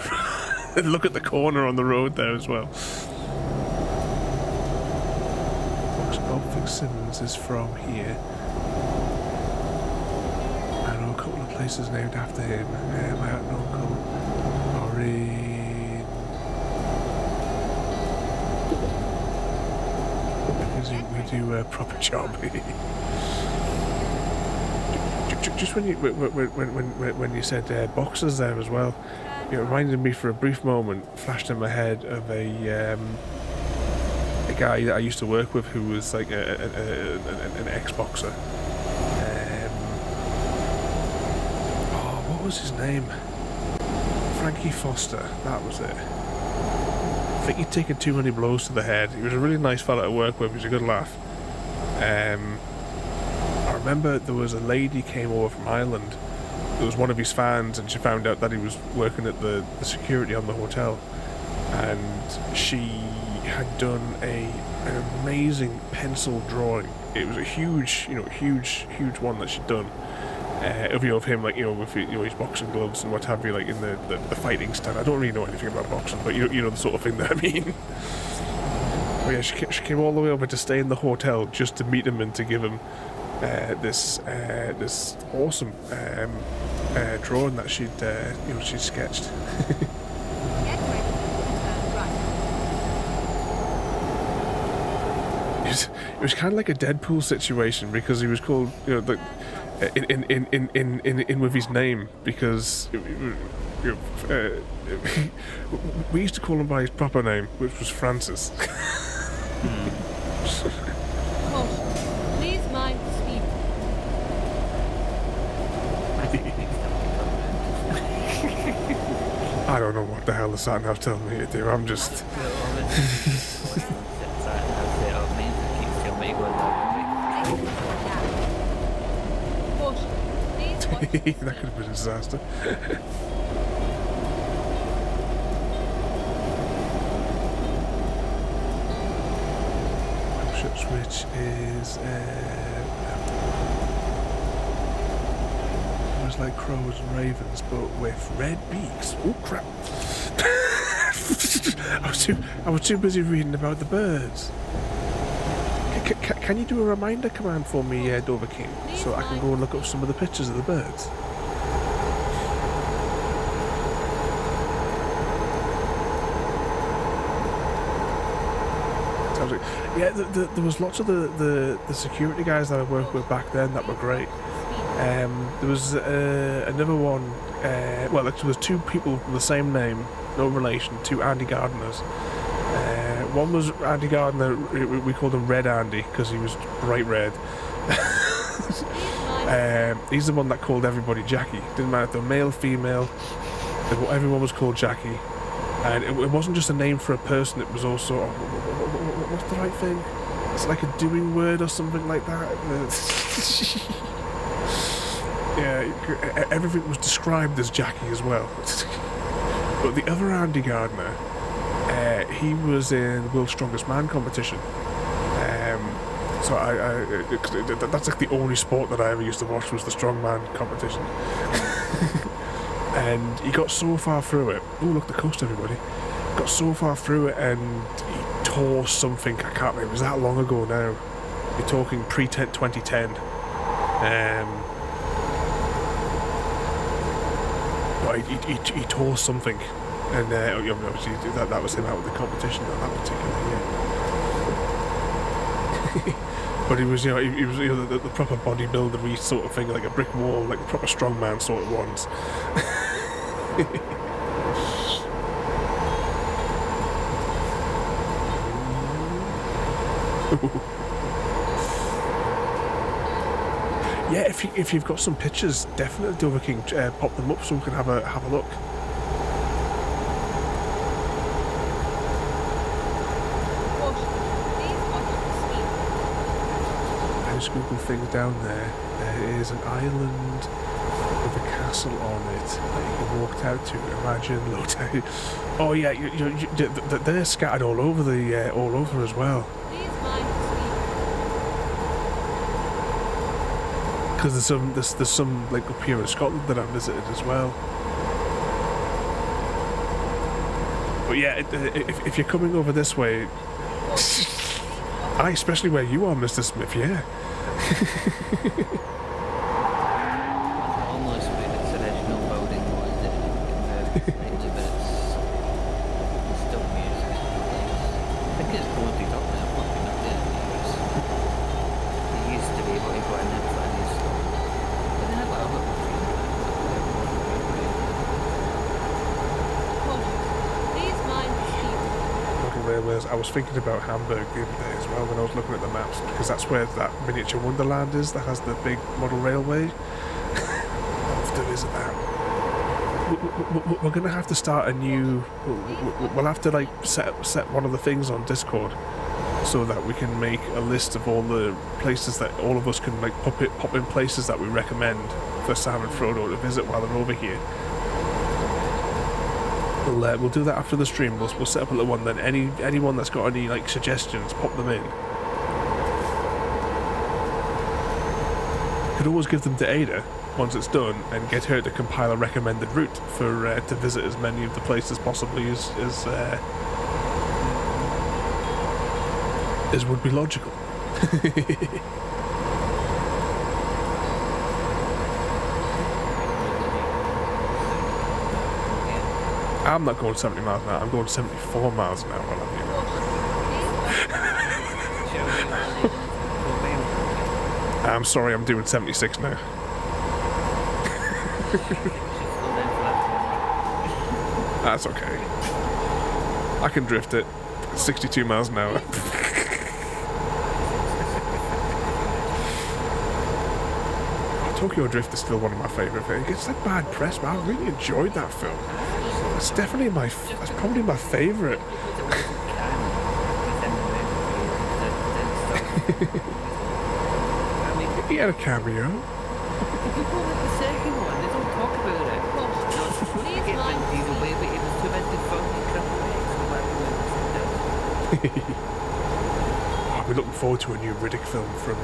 look at the corner on the road there as well. Old Simmons is from here. I know a couple of places named after him. My aunt and uncle are in. Because we do a proper job. Just when you said boxers there as well, it reminded me for a brief moment, flashed in my head of a guy that I used to work with who was like an ex-boxer. What was his name? Frankie Foster, that was it. I think he'd taken too many blows to the head. He was a really nice fella to work with, he was a good laugh. I remember there was a lady came over from Ireland. It was one of his fans, and she found out that he was working at the security on the hotel, and she had done an amazing pencil drawing. It was a huge one that she'd done of him, like with his boxing gloves and what have you, like in the fighting stand. I don't really know anything about boxing, but you know the sort of thing that I mean. But yeah, she came all the way over to stay in the hotel just to meet him and to give him this awesome drawing that she'd sketched. It was kind of like a Deadpool situation because he was called, in with his name, because we used to call him by his proper name, which was Francis. Please mind the speed. I don't know what the hell the sat nav's telling me to do. I'm just. That could have been a disaster. which is it was like crows and ravens, but with red beaks. Oh crap! I was too busy reading about the birds. Can you do a reminder command for me, Dover King, so I can go and look up some of the pictures of the birds? Yeah, there was lots of the security guys that I worked with back then that were great. There was another one, well, there was two people with the same name, no relation, two Andy Gardeners. One was Andy Gardner, we called him Red Andy because he was bright red. He's the one that called everybody Jackie. Didn't matter if they were male, female, everyone was called Jackie. And it wasn't just a name for a person, it was also, what's the right thing? It's like a doing word or something like that. Yeah, everything was described as Jackie as well. But the other Andy Gardner, he was in World's Strongest Man competition. So that's like the only sport that I ever used to watch was the strongman competition. And he got so far through it. Oh, look, the coast, everybody. Got so far through it and he tore something. I can't remember. It was that long ago now. You're talking pre-2010. But he tore something. And obviously that was him out of the competition on that particular year. But he was, he was the proper bodybuilder-y sort of thing, like a brick wall, like a proper strongman sort of ones. Yeah, if you've got some pictures, definitely Dover King, pop them up so we can have a look. Google things down there. There is an island with a castle on it that you can walk out to. Imagine, load. Oh yeah, they're scattered all over all over as well. Because there's some like up here in Scotland that I've visited as well. But yeah, if you're coming over this way, especially where you are, Mr. Smith, yeah. Almost with a traditional building was into but it's still music. I think it's probably up there, probably not there. It used to be what you got in there for new stuff. But then I got other Railways. I was thinking about Hamburg the other day as well when I was looking at the maps, because that's where that miniature wonderland is that has the big model railway. I'll have to visit that. We're going to have to start a new... We'll have to like set one of the things on Discord so that we can make a list of all the places that all of us can like pop in places that we recommend for Sam and Frodo to visit while they're over here. We'll do that after the stream. We'll set up a little one then. Anyone that's got any like suggestions, pop them in. Could always give them to AIDA once it's done and get her to compile a recommended route for to visit as many of the places possibly as would be logical. I'm not going 70 miles an hour, I'm going 74 miles an hour, I'll have you know. I'm sorry, I'm doing 76 now. That's okay. I can drift it. 62 miles an hour. Tokyo Drift is still one of my favourite things. It gets like bad press, but I really enjoyed that film. That's definitely that's probably my favourite. He had a cameo. If you go with the second one, they don't talk about it. Not supposed to get Vin Diesel away, but he was too busy fucking Triple X. I'll be looking forward to a new Riddick film from.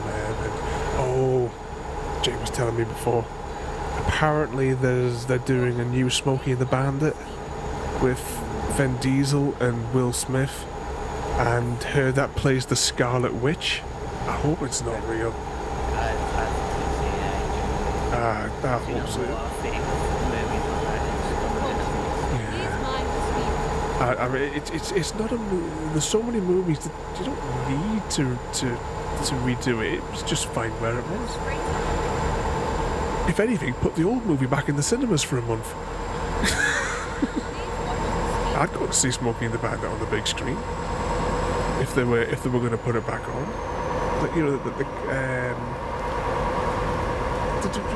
Jay was telling me before. Apparently, they're doing a new Smokey and the Bandit with Vin Diesel and Will Smith, and her that plays the Scarlet Witch. I hope it's not real. I hope so. I mean, it's not a. There's so many movies that you don't need to redo it. It's just fine where it was. If anything, put the old movie back in the cinemas for a month. I'd go to see Smokey and the Bandit on the big screen if they were going to put it back on. Like, you know, did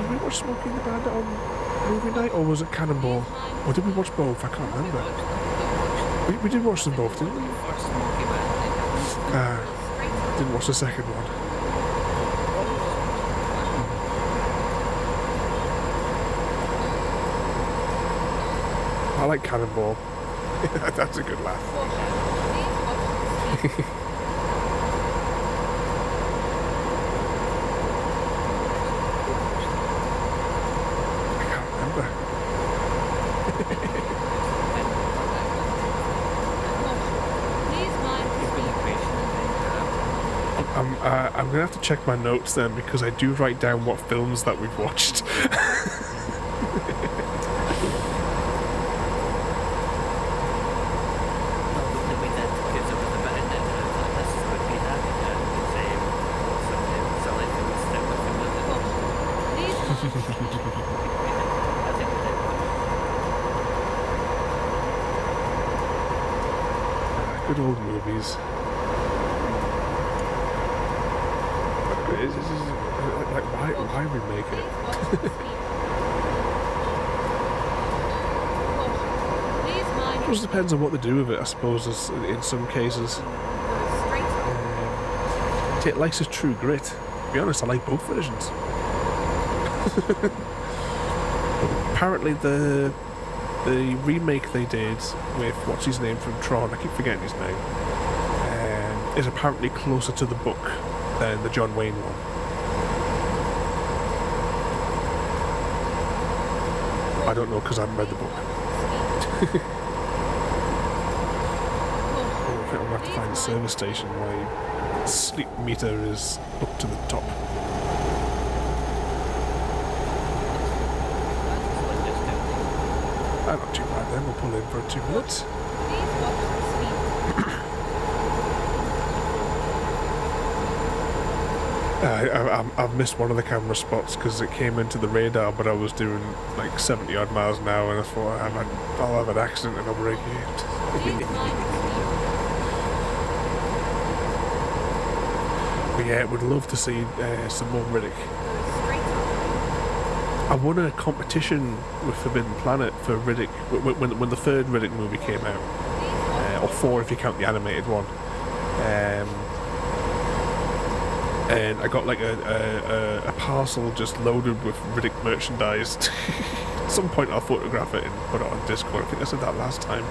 we watch Smokey and the Bandit on movie night, or was it Cannonball? Or did we watch both? I can't remember. We did watch them both, didn't we? Didn't watch the second one. I like Cannonball. That's a good laugh. I can't remember. I'm gonna have to check my notes then, because I do write down what films that we've watched. Good old movies. Like, why remake it? It just depends on what they do with it, I suppose, in some cases. It likes a true grit. To be honest, I like both versions. Apparently the remake they did with, what's his name from Tron, I keep forgetting his name, is apparently closer to the book than the John Wayne one. I don't know, because I haven't read the book. I think I'm going to have to find a service station. My sleep meter is up to the top. Not too bad then, we'll pull in for 2 minutes. I've missed one of the camera spots because it came into the radar, but I was doing like 70 odd miles an hour, and I thought I'll have an accident and I'll break it. But yeah, would love to see some more Riddick. I won a competition with Forbidden Planet for Riddick when the third Riddick movie came out, or 4 if you count the animated one. And I got like a parcel just loaded with Riddick merchandise. At some point I'll photograph it and put it on Discord. I think I said that last time.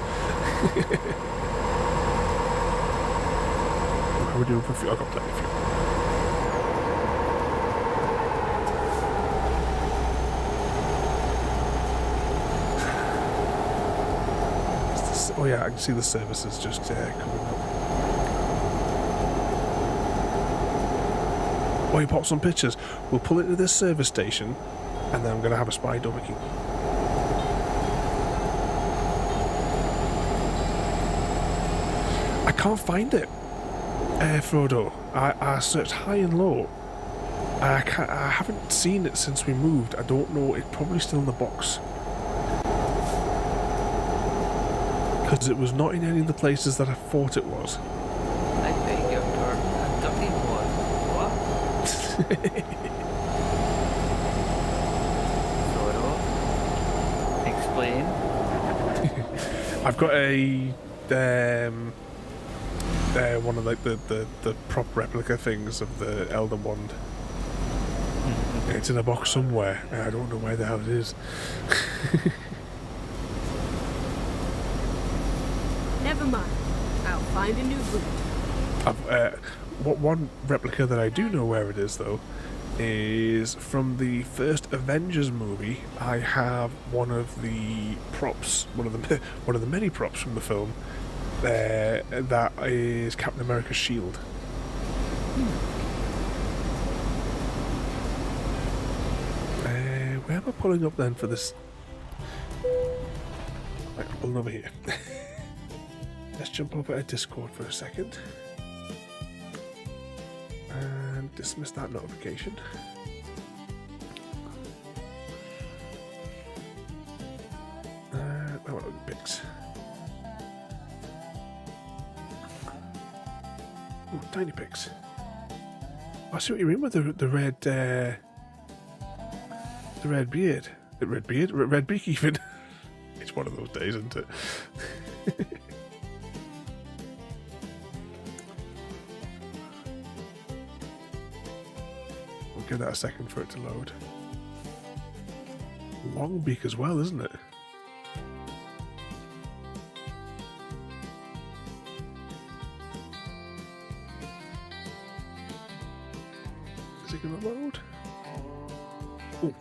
How are we doing for fuel? I've got plenty of fuel. Oh yeah, I can see the services just coming up. Oh, you pop some pictures. We'll pull it to this service station, and then I'm going to have a spy dummy. I can't find it, Frodo. I searched high and low. I haven't seen it since we moved. I don't know. It's probably still in the box. Because it was not in any of the places that I thought it was. I beg your pardon, a ducky one. What? Explain. I've got one of like the prop replica things of the Elder Wand. It's in a box somewhere. I don't know where the hell it is. Never mind. I'll find a new route. One replica that I do know where it is though is from the first Avengers movie. I have one of the props, one of the many props from the film. That is Captain America's shield. Where am I pulling up then for this? Right, I'm pulling over here. Let's jump over to Discord for a second. And dismiss that notification. I want to look at pics. Oh, tiny pics. I see what you mean with the red beard. The red beard? Red beak even. It's one of those days, isn't it? We'll give that a second for it to load. Long beak as well, isn't it? Is it going to load? Oh.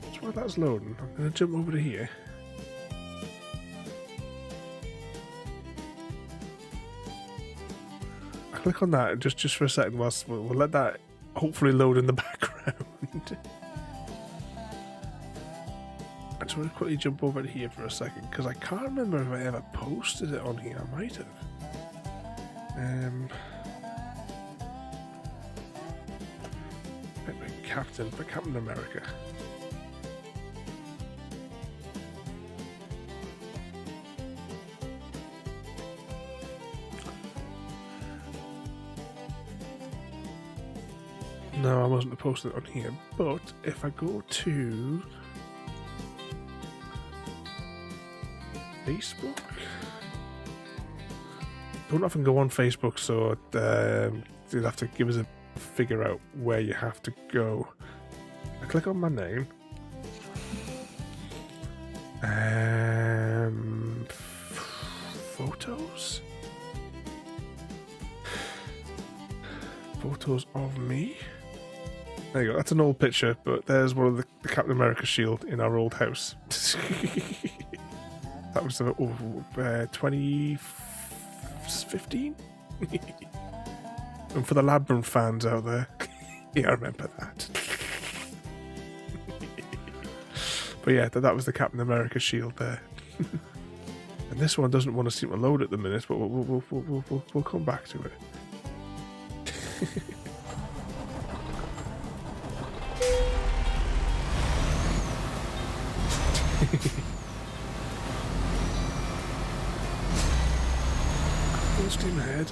That's why that's loading. I'm going to jump over to here. I'll click on that just for a second whilst we'll let that hopefully load in the background. I just want to quickly jump over to here for a second because I can't remember if I ever posted it on here. I might have. Captain America. No, I wasn't supposed to put it on here, but if I go to Facebook, don't often go on Facebook, so you'll have to give us a figure out where you have to go. I click on my name. Photos? Photos of me? There you go, that's an old picture, but there's one of the Captain America shield in our old house. That was 2015? And for the Labyrinth fans out there, yeah, I remember that. But yeah, that was the Captain America shield there. And this one doesn't want to seem to load at the minute, but we'll come back to it. Full steam ahead.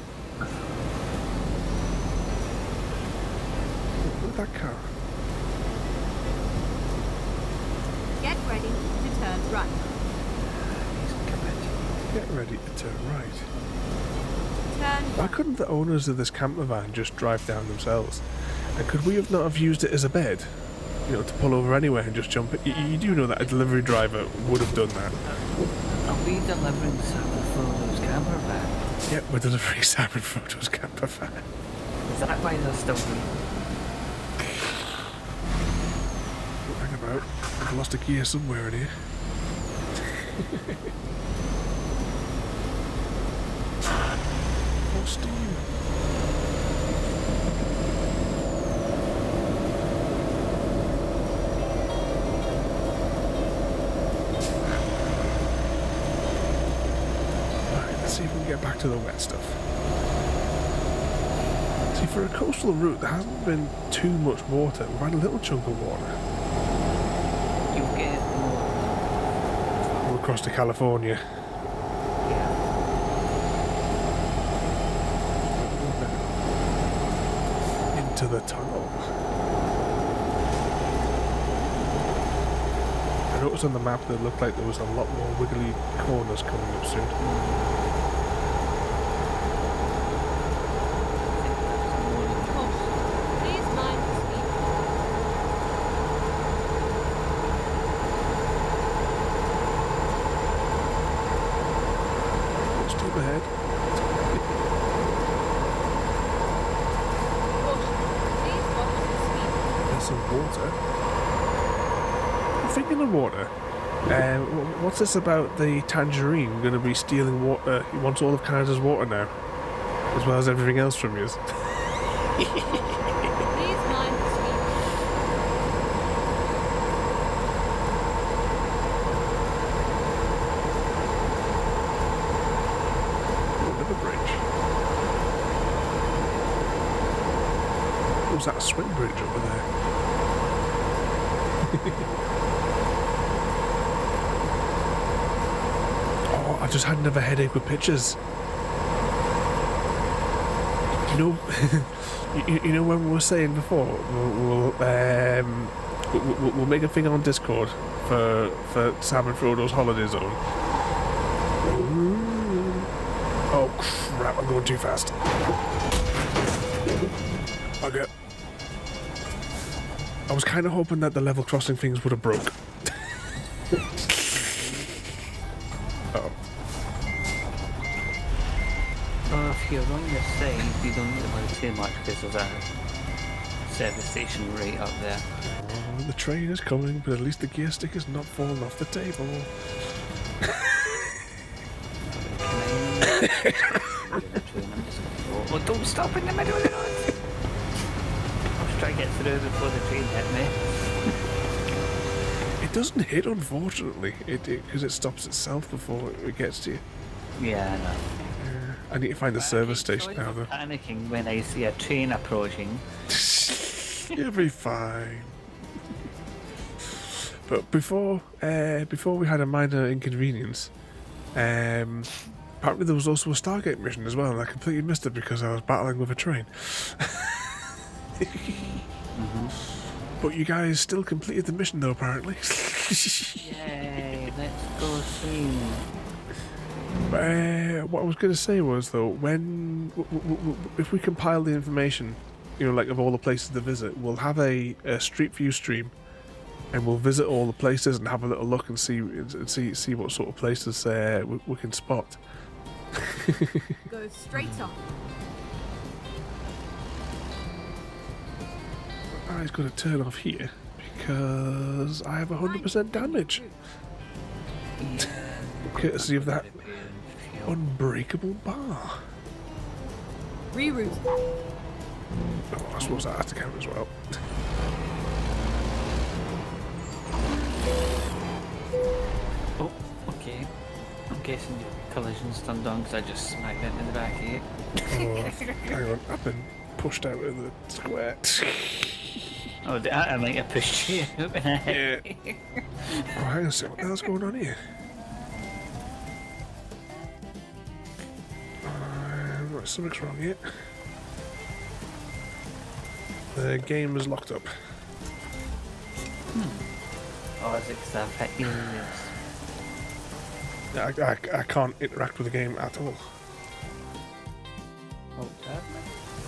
Look at that car. Get ready to turn right. Get ready to turn right. Turn Why right. couldn't the owners of this camper van just drive down themselves? And could we have not have used it as a bed? You know, to pull over anywhere and just jump it? You do know that a delivery driver would have done that. Are we delivering Sabbath Photos camper van? Yep, we're delivering Sabbath Photos camper van. Is that why they're still Hang about. I've lost a gear somewhere in here. Full steam. Right, let's see if we can get back to the wet stuff. See, for a coastal route, there hasn't been too much water. We've had a little chunk of water. you get more? We're across to California. Yeah. Into the tunnel. I noticed on the map that it looked like there was a lot more wiggly corners coming up soon. Please mind the speed. ahead. Please watch the speed. There's some water. Thinking of water, what's this about the tangerine going to be stealing water? He wants all of Canada's water now, as well as everything else from you. Please mind the speed. Another bridge. Was that a swing bridge over there? Oh, I just had another headache with pictures. You know, you know when we were saying before, we'll make a thing on Discord for Sam and Frodo's holiday zone. Oh crap! I'm going too fast. Okay. I was kind of hoping that the level crossing things would have broke. Oh. Well, if you're on your side, you don't need to worry too much because there's a service station right up there. Oh, the train is coming, but at least the gear stick is not falling off the table. Oh, don't stop in the middle of the road! I'll just try to get through before the train hit me. It doesn't hit, unfortunately, because it stops itself before it gets to you. Yeah, I know. I need to find the service station now, though. Panicking when I see a train approaching. You'll be fine. But before we had a minor inconvenience, apparently there was also a Stargate mission as well, and I completely missed it because I was battling with a train. But you guys still completed the mission, though, apparently. Yay, let's go see. What I was going to say was, though, when if we compile the information, you know, like of all the places to visit, we'll have a Street View stream, and we'll visit all the places and have a little look and see what sort of places we can spot. Go straight up. I'm going to turn off here because I have 100% damage, courtesy of that unbreakable bar. Reroute. Oh, I suppose that has to count as well. Oh, okay. I'm guessing your collision's turned on because I just smacked it in the back of you. Oh, hang on, I've been pushed out of the square. Oh, I might have pushed you. Yeah. Oh, hang on a second, what the hell's going on here? Right, something's wrong here. The game is locked up. Oh, is it because I've hit you? Yes. I can't interact with the game at all. Oh,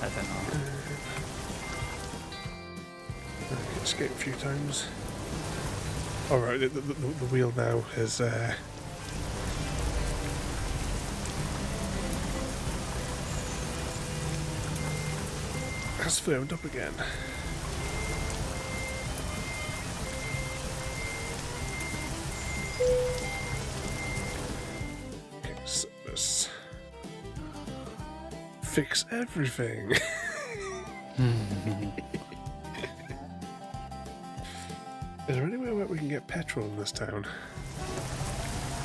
I don't know. I can escape a few times. Alright, the wheel now is has firmed up again. Okay, so let's fix everything. Is there anywhere where we can get petrol in this town?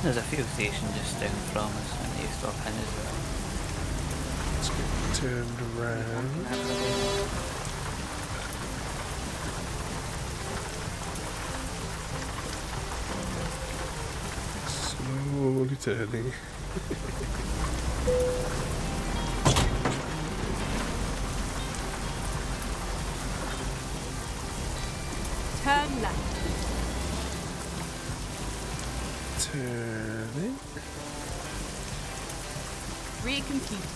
There's a fuel station just down from us when you stop in as well. Let's get turned around. Slowly turning. Turn left. Turning. Recompute.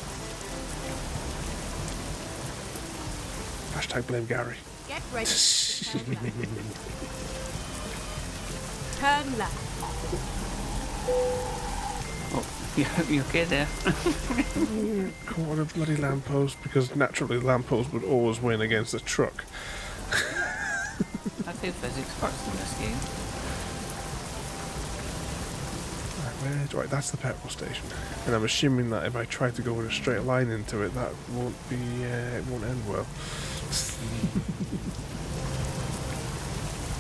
Hashtag blame Gary. Get ready. Turn left. Oh, You okay there? Caught on a bloody lamppost because naturally lamppost would always win against a truck. I think physics works in this game. Right, that's the petrol station. And I'm assuming that if I try to go in a straight line into it, that won't be, it won't end well.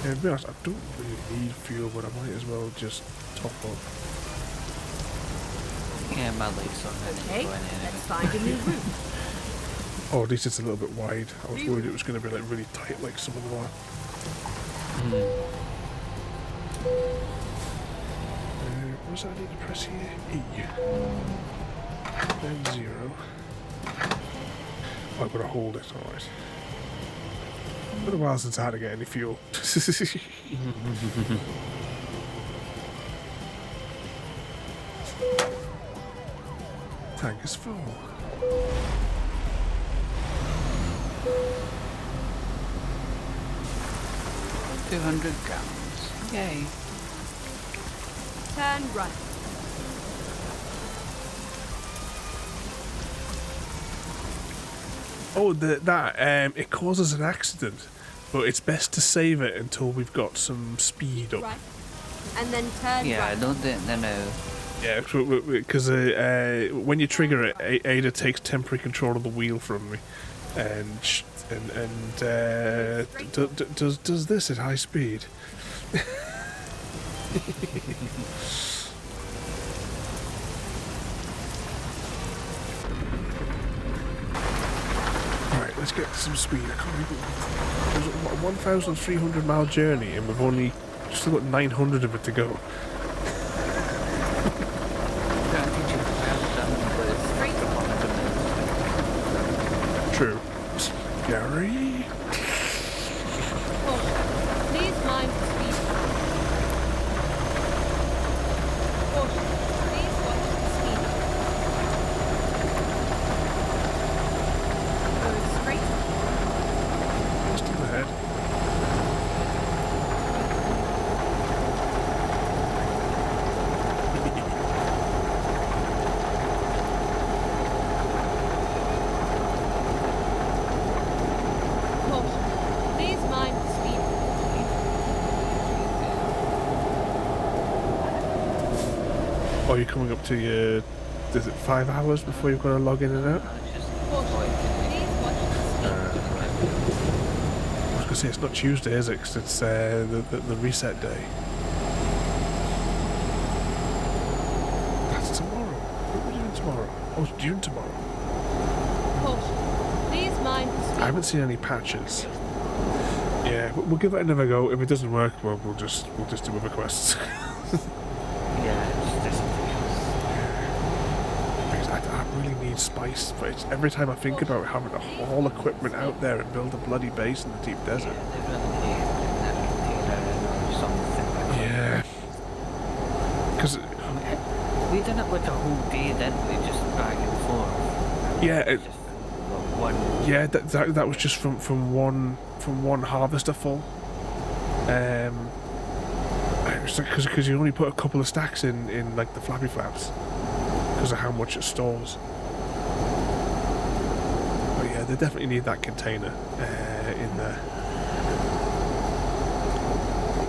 Yeah, to be honest, I don't really need fuel, but I might as well just top up. Yeah, my legs are ready Okay, to go in let's anyway. find a new route. Oh, at least it's a little bit wide. I was worried it was going to be like really tight like some of them are. What does I need to press here? E. Then 0. Oh, I've got to hold it, alright. It's been a while since I had to get any fuel. Tank is full. $200 gallons. Yay. Turn right. Oh, it causes an accident, but it's best to save it until we've got some speed up. Right. And then turn Yeah, I right. don't think no. Yeah, because when you trigger it, AIDA takes temporary control of the wheel from me, and does this at high speed. Right, let's get some speed. I can't believe it was a 1,300 mile journey, and we've only still got 900 of it to go. True. Gary? Please mind the speed. Please watch the speed. Go straight. Still ahead. Please mind the speed. Oh, you're coming up to your... Is it 5 hours before you've got to log in and out? Please watch the speed. I was going to say, it's not Tuesday, is it? 'Cause it's the reset day. That's tomorrow. What are we doing tomorrow? Oh, it's June tomorrow. Please mind the speed. I haven't seen any patches. Yeah, we'll give it another go. If it doesn't work, well, we'll just do other quests. Yeah, it's just Because I really need spice, but it's, every time I think about having to haul equipment out there and build a bloody base in the deep desert. they really need that container or something like that. Yeah. Because, We done it like a whole day, didn't we? Just back and forth. yeah, Just one. yeah, that was just from one harvester full. Because you only put a couple of stacks in like the flappy flaps because of how much it stores. But yeah, they definitely need that container in there.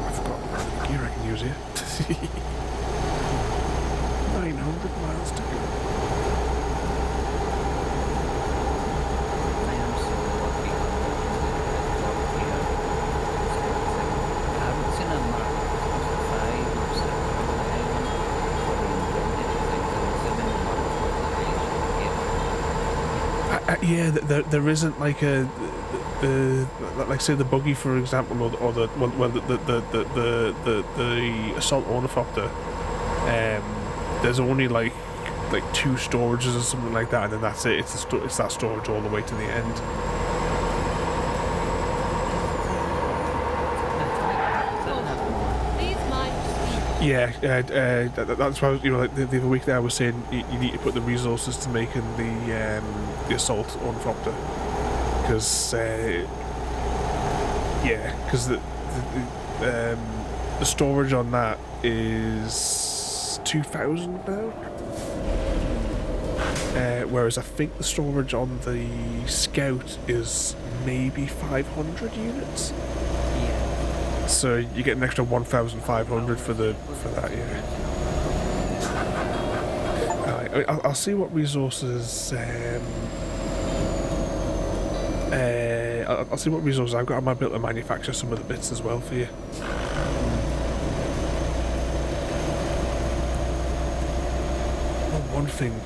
I forgot what gear I can use here. 900 miles to go. I am still working on it. I haven't seen a mark. Yeah, there isn't like the like say the buggy for example, or the assault ornithopter. There's only like 2 storages or something like that, and then that's it. It's that storage all the way to the end. Please mind the speed. Yeah, that's why like the other week there I was saying you need to put the resources to making the assault ornithopter because the storage on that is is 2,000 now. Whereas I think the storage on the Scout is maybe 500 units. Yeah. So you get an extra 1,500 for that, yeah. I'll see what resources. I'll see what resources I've got. I might be able to manufacture some of the bits as well for you. One thing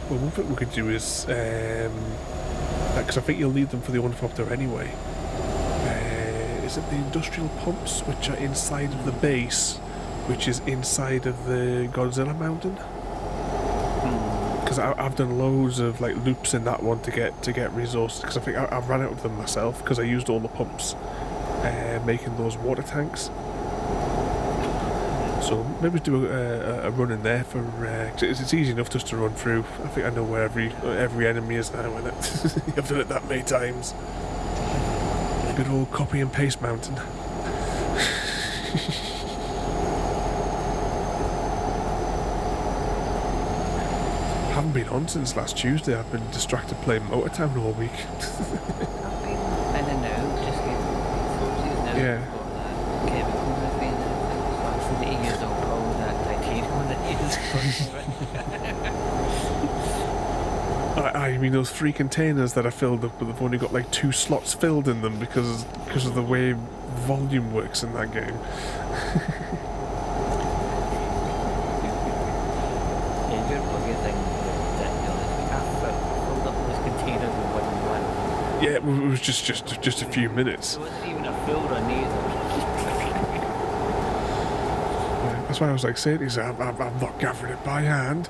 we could do is, because I think you'll need them for the ornithopter anyway. Is it the industrial pumps which are inside of the base, which is inside of the Godzilla mountain? Because I've done loads of like loops in that one to get resources. Because I think I've ran out of them myself because I used all the pumps making those water tanks. So maybe do a run in there for. It's easy enough just to run through. I think I know where every enemy is now. And I've done it that many times. A good old copy and paste mountain. Haven't been on since last Tuesday. I've been distracted playing Motortown all week. I don't know, just getting resources now. Yeah. Chemicals have been like 40 years old, all that titanium that I mean those 3 containers that are filled up, but they've only got like 2 slots filled in them because of the way volume works in that game. Yeah, it was just a few minutes. There wasn't even a filter neither. Yeah, that's why I was like saying to you, I'm not gathering it by hand.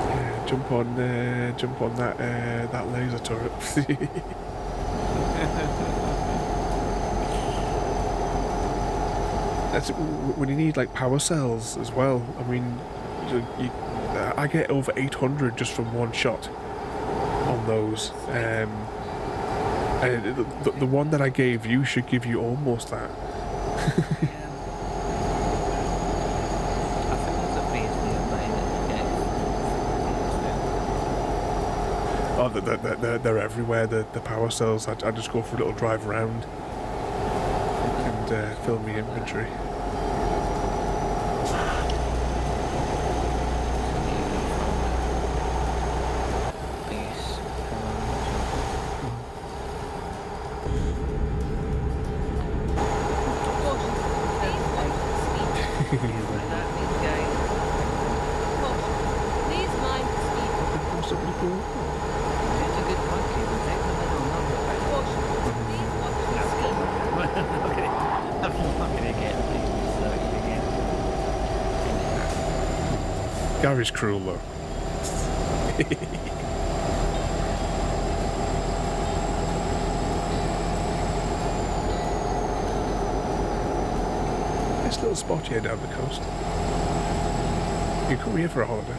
Yeah, jump on that laser turret. That's when you need like power cells as well. I mean, I get over 800 just from one shot on those. The one that I gave you should give you almost that. Oh, they're everywhere. The power cells. I just go for a little drive around and fill my inventory. Gary's cruel though. Nice little spot here down the coast. You come here for a holiday.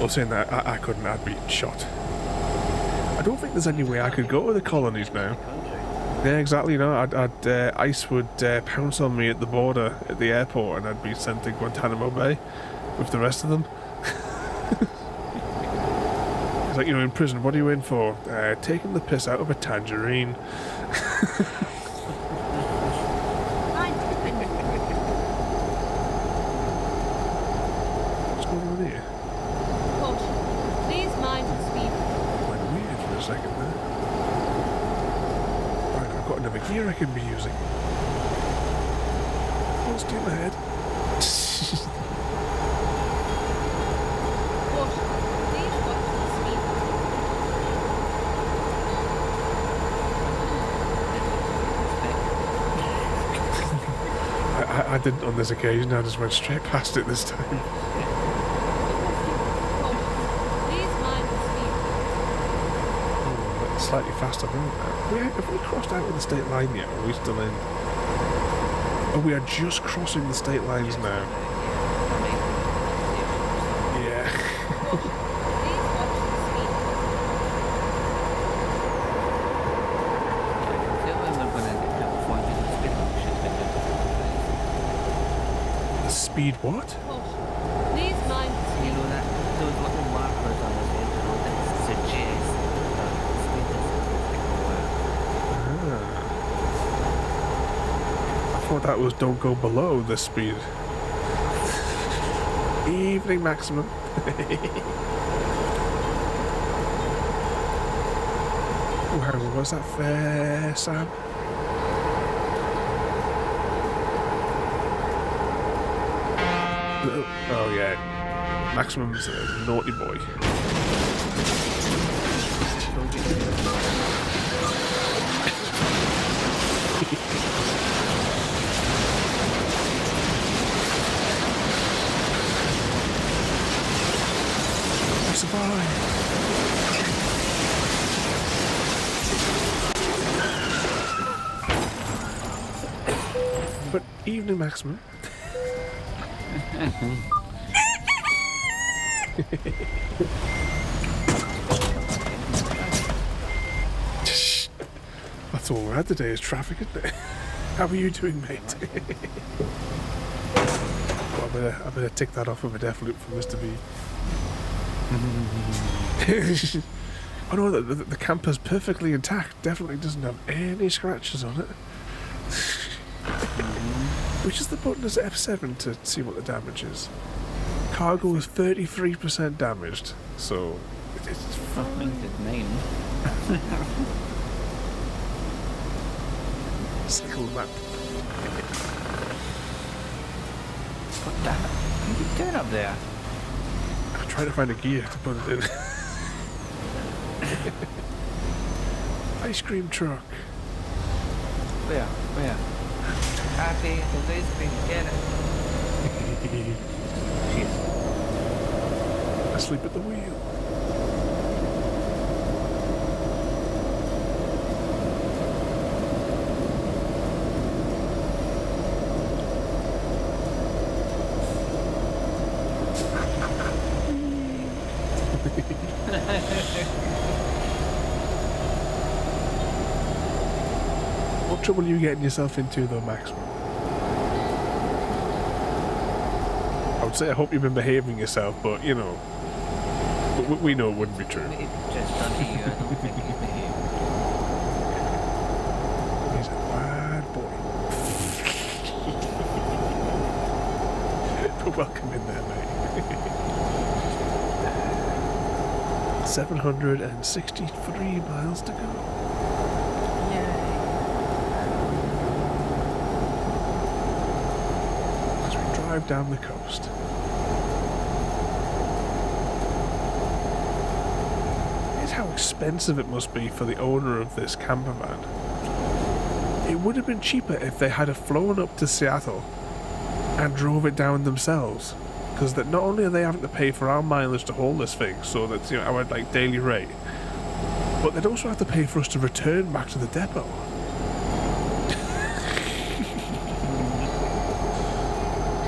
Well, saying that, I couldn't. I'd be shot. I don't think there's any way I could go to the colonies now. Yeah, exactly. You know, ICE would pounce on me at the border at the airport, and I'd be sent to Guantanamo Bay with the rest of them. It's like, you know, in prison, what are you in for? Taking the piss out of a tangerine. What's going on here? Please mind the speed. Went weird for a second there. I've got another gear I can be using. Full steam ahead. Please watch the speed. I didn't on this occasion, I just went straight past it this time. Please mind the speed. Slightly faster route now. Have we crossed out of the state line yet, or are we still in? Oh, we are just crossing the state lines now. Yeah. Please watch the speed. I feel like we're going to Speed what? Push. Please mind the You speed. know that those little markers on the edge of the road that suggest that speed is like I thought that was don't go below this speed. Evening maximum. Wow, was that fair, Sam? Oh yeah, Maximum's a naughty boy. I survived. But evening Maximum. That's all we had today is traffic, isn't it? How are you doing, mate? Well, I better tick that off with a Deathloop from Mr. B. Oh no, the camper's perfectly intact. Definitely doesn't have any scratches on it. Which is the button is F7 to see what the damage is. Cargo is 33% damaged, so it's fucking good name. Sickle map. What the hell? What are you doing up there? I'm trying to find a gear to put it in. Ice cream truck. Where? Happy, the ice cream, get it. Shit. Asleep at the wheel. What trouble are you getting yourself into though, Maximum? I would say I hope you've been behaving yourself, but you know, we know it wouldn't be true. It's just under you, I don't think he's behaving. He's a bad boy. But welcome in there, mate. 763 miles to go. As we drive down the coast. Here's how expensive it must be for the owner of this camper van. It would have been cheaper if they had flown up to Seattle and drove it down themselves. Because that not only are they having to pay for our mileage to haul this thing, so that's, you know, our like daily rate, but they'd also have to pay for us to return back to the depot.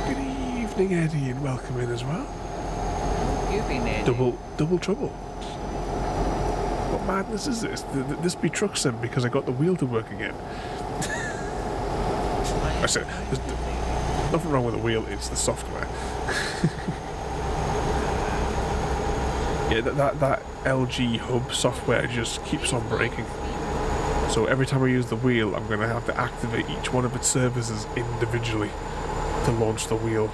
Good evening, Eddie, and welcome in as well. You've been Eddie. Double trouble. What madness is this? This be truck sim because I got the wheel to work again. I said, there's nothing wrong with the wheel, it's the software. Yeah, that LG hub software just keeps on breaking. So every time I use the wheel, I'm going to have to activate each one of its services individually to launch the wheel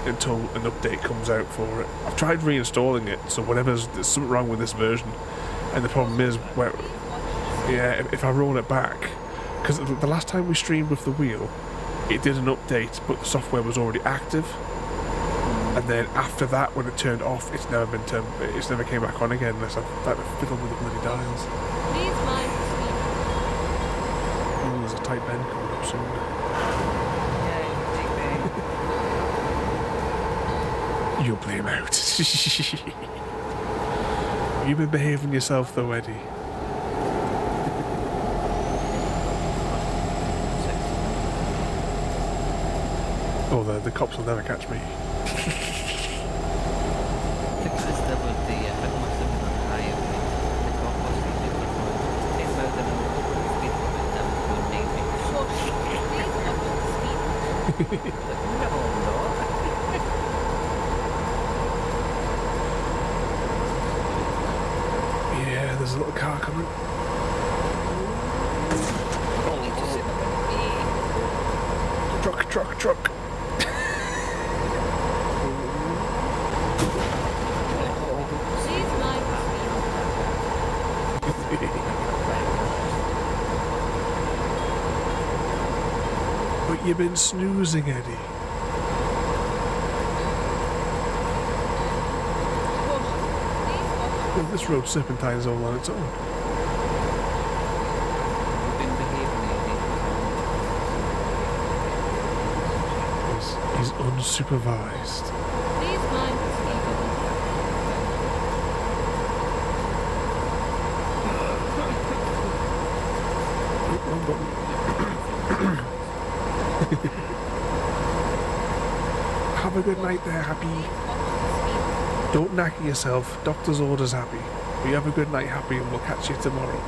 until an update comes out for it. I've tried reinstalling it, so there's something wrong with this version. And the problem is, if I roll it back, because the last time we streamed with the wheel, it did an update, but the software was already active. And then after that, when it turned off, it's never came back on again unless I've fiddled with the bloody dials. Please mind the speed. Oh, there's a tight bend coming up soon. You'll play him out. You've been behaving yourself though, Eddie. Oh, the cops will never catch me. there's a little car coming. Truck. She's my But you've been snoozing, Eddie. Well, this road serpentines all on its own. He's unsupervised. Please mind Wrong button. Have a good night there, Happy. Don't knacker yourself. Doctor's orders, Happy. You have a good night, Happy, and we'll catch you tomorrow.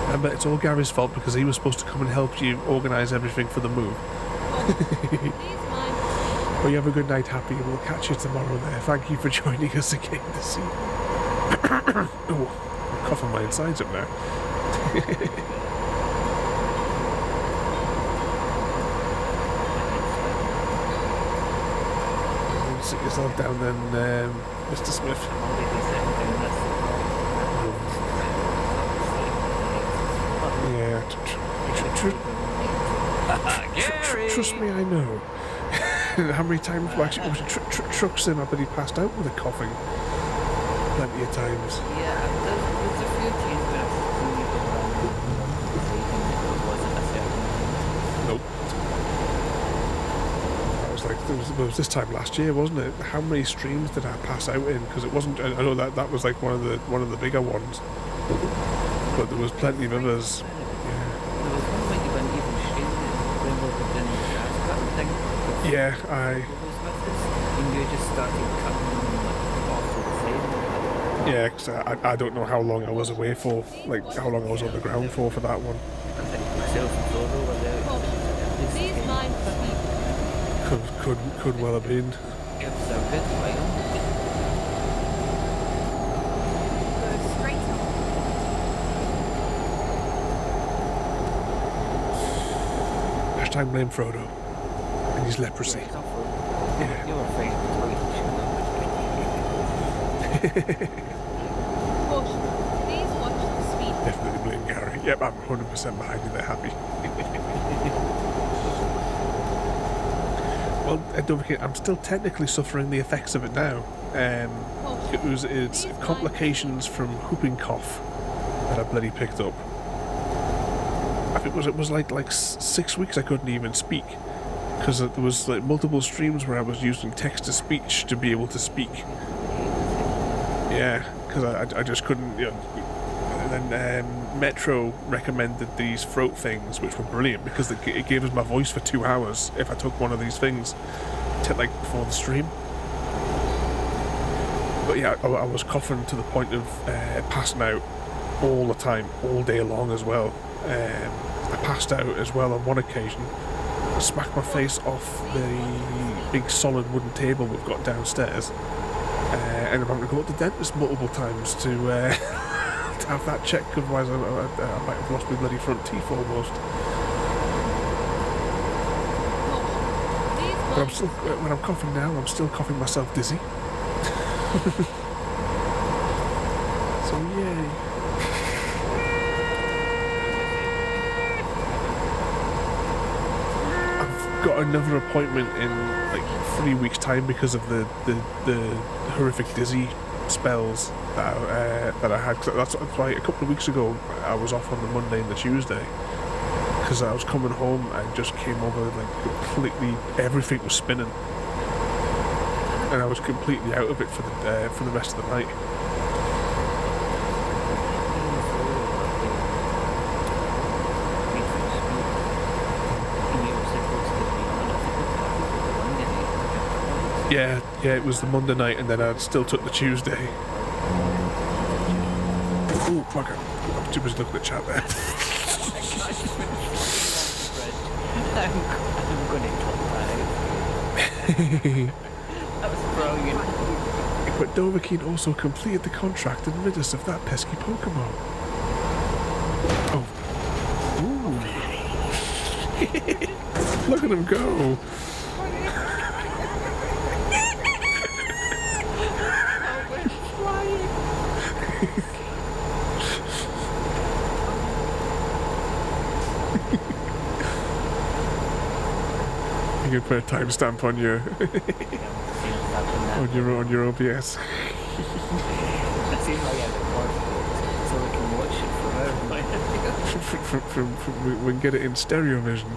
Remember, it's all Gary's fault because he was supposed to come and help you organise everything for the move. Well, you have a good night, Happy, and we'll catch you tomorrow there. Thank you for joining us again this evening. Oh, I'm coughing my insides up now. Sit yourself down then, Mr. Smith. Yeah, trust me, I know. How many times, well, actually, trucks in, I bet he passed out with a coughing. Plenty of times. Yeah, there's a few times where I really don't Nope. That was like, it was this time last year, wasn't it? How many streams did I pass out in? Because it wasn't, I know that was like one of the bigger ones. But there was plenty of others. Yeah, yeah, because I don't know how long I was away for, like how long I was on the ground for that one. Please mind Could well have been. go straight on. Hashtag blame Frodo and his leprosy. Yeah. You're afraid Caution. Please watch the speed. Definitely blame Gary. Yep, I'm 100% behind you there, Happy. Well, don't forget, I'm still technically suffering the effects of it now. It's complications from whooping cough that I bloody picked up. I think it was like 6 weeks I couldn't even speak because there was like multiple streams where I was using text to speech to be able to speak. Yeah, because I just couldn't. You know, and then Metro recommended these throat things, which were brilliant because it gave us my voice for 2 hours if I took one of these things like before the stream. But yeah, I was coughing to the point of passing out all the time, all day long as well. I passed out as well on one occasion. I smacked my face off the big solid wooden table we've got downstairs, and I'm having to go to the dentist multiple times to to have that checked, otherwise I might have lost my bloody front teeth almost. But I'm still, when I'm coughing now, I'm still coughing myself dizzy. So yay. Got another appointment in like 3 weeks' time because of the horrific dizzy spells that I had. That's why a couple of weeks ago I was off on the Monday and the Tuesday because I was coming home and just came over like completely everything was spinning and I was completely out of it for the rest of the night. Yeah, it was the Monday night and then I still took the Tuesday. Oh, fuck it. I'm too busy looking at chat there. I'm going to cut that out. That was brilliant. But Dovahkiin also completed the contract and rid us of that pesky Pokemon. Oh. Ooh. Look at him go. You can put a timestamp on your on your OBS. It seems like I have so we can watch it forever. We can get it in stereo vision.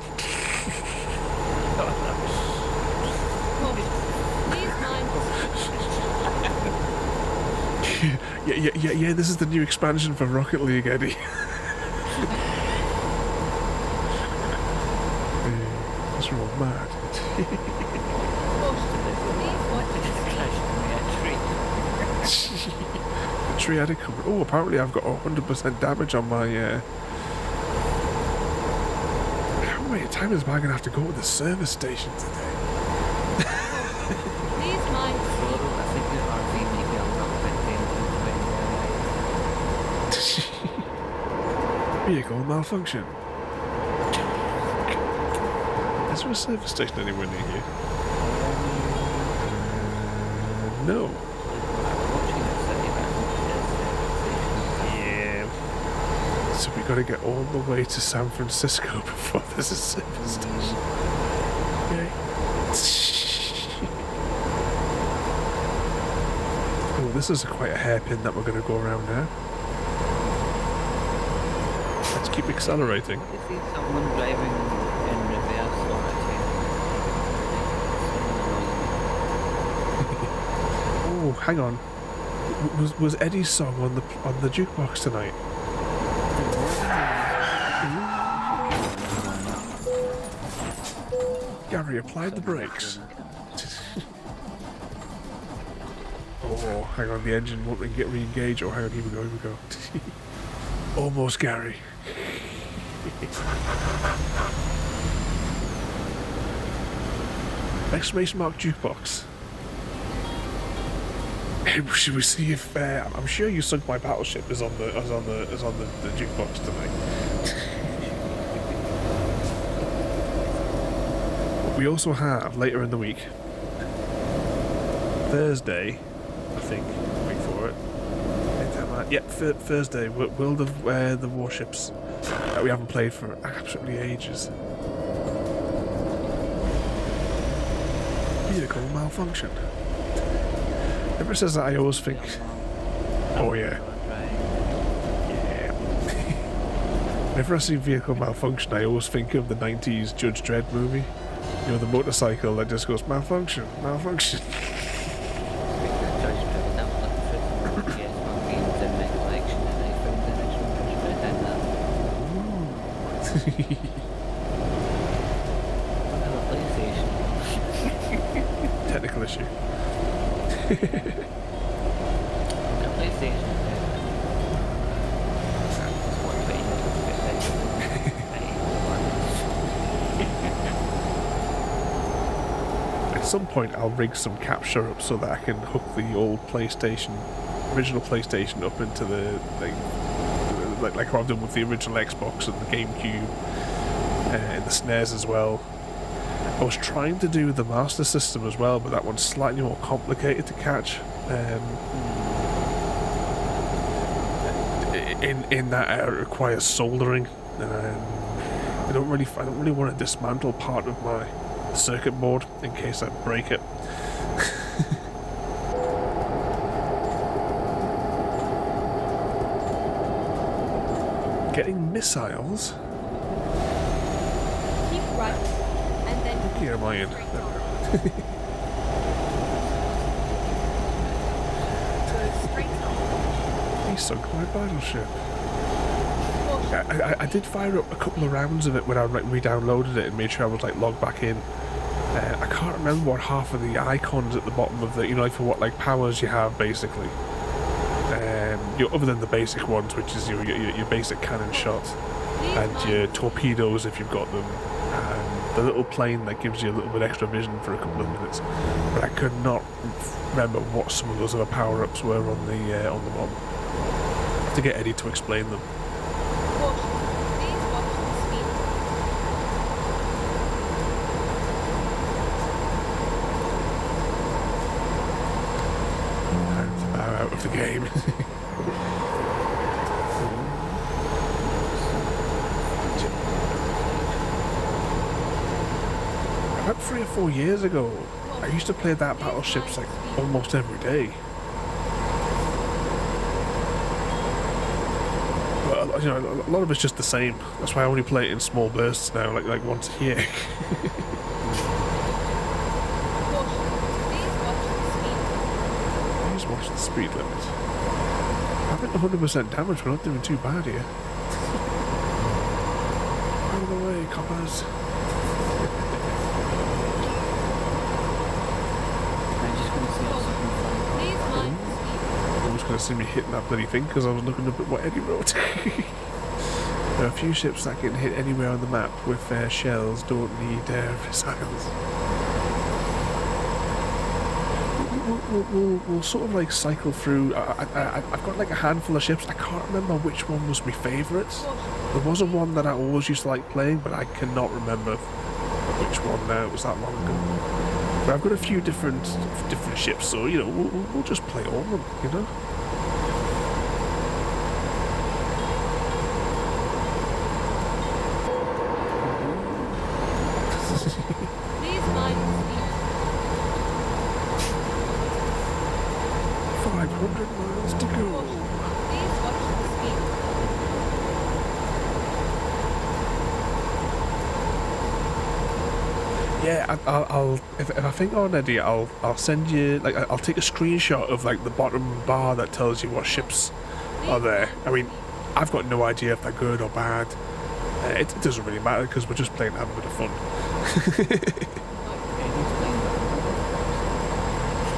Yeah. This is the new expansion for Rocket League, Eddie. That's real mad. The tree had it covered. Oh, apparently I've got 100% damage on my. How many times am I gonna have to go to the service station today? Vehicle malfunction. Is there a service station anywhere near here? No. Yeah. So we gotta get all the way to San Francisco before there's a service station. Okay. Oh, this is quite a hairpin that we're gonna go around now. Let's keep accelerating. You see someone driving in reverse on Oh, hang on. Was Eddie's song on the jukebox tonight? Gary applied the brakes. Oh, hang on, the engine won't get re-engaged. Oh, hang on, here we go. Almost, Gary. Exclamation mark jukebox. Should we see if I'm sure You Sunk My Battleship is on the jukebox tonight. We also have later in the week, Thursday, I think. Wait for it. Yep, Thursday. World of the Warships that we haven't played for absolutely ages. Vehicle malfunction. Whoever says that, I always think, oh yeah. Whenever I see vehicle malfunction, I always think of the 90s Judge Dredd movie. You know, the motorcycle that just goes malfunction. Technical issue. At some point I'll rig some capture up so that I can hook the old original PlayStation up into the like how I've done with the original Xbox and the GameCube and the SNES as well. I was trying to do the Master System as well, but that one's slightly more complicated to catch. In that it requires soldering. I don't really want to dismantle part of my circuit board in case I break it. Getting missiles. Keep right, and then What gear am I in? He sunk my battleship. I did fire up a couple of rounds of it when I re-downloaded it and made sure I was logged back in. I can't remember what half of the icons at the bottom of the, like for what powers you have basically. Other than the basic ones, which is your basic cannon shot and your torpedoes if you've got them. the little plane that gives you a little bit extra vision for a couple of minutes. But I could not remember what some of those other power-ups were on the mob. I have to get Eddie to explain them. Caution. Please watch the speed. Time to bow out of the game. About 3 or 4 years ago, I used to play that battleships like almost every day. But you know, a lot of it's just the same. That's why I only play it in small bursts now, like once a year. Caution. Please watch the speed. Please watch the speed limit. I think 100% damage. We're not doing too bad here. Out of the way, coppers. I'm just going to see something fun. Please mind the speed. Almost gonna see me hitting that bloody thing because I was looking up at what Eddie wrote. There are a few ships that can hit anywhere on the map with shells, don't need missiles. We'll sort of like cycle through. I've got like a handful of ships. I can't remember which one was my favourite. There was a one that I always used to like playing, but I cannot remember which one now. It was that long ago. But I've got a few different ships, so you know we'll just play all of them, you know. Please mind the speed. 500 miles to go. Please watch the speed. Yeah, I'll if I think on Eddie, I'll send you like I'll take a screenshot of like the bottom bar that tells you what ships are there. I mean, I've got no idea if they're good or bad. It doesn't really matter because we're just playing to have a bit of fun.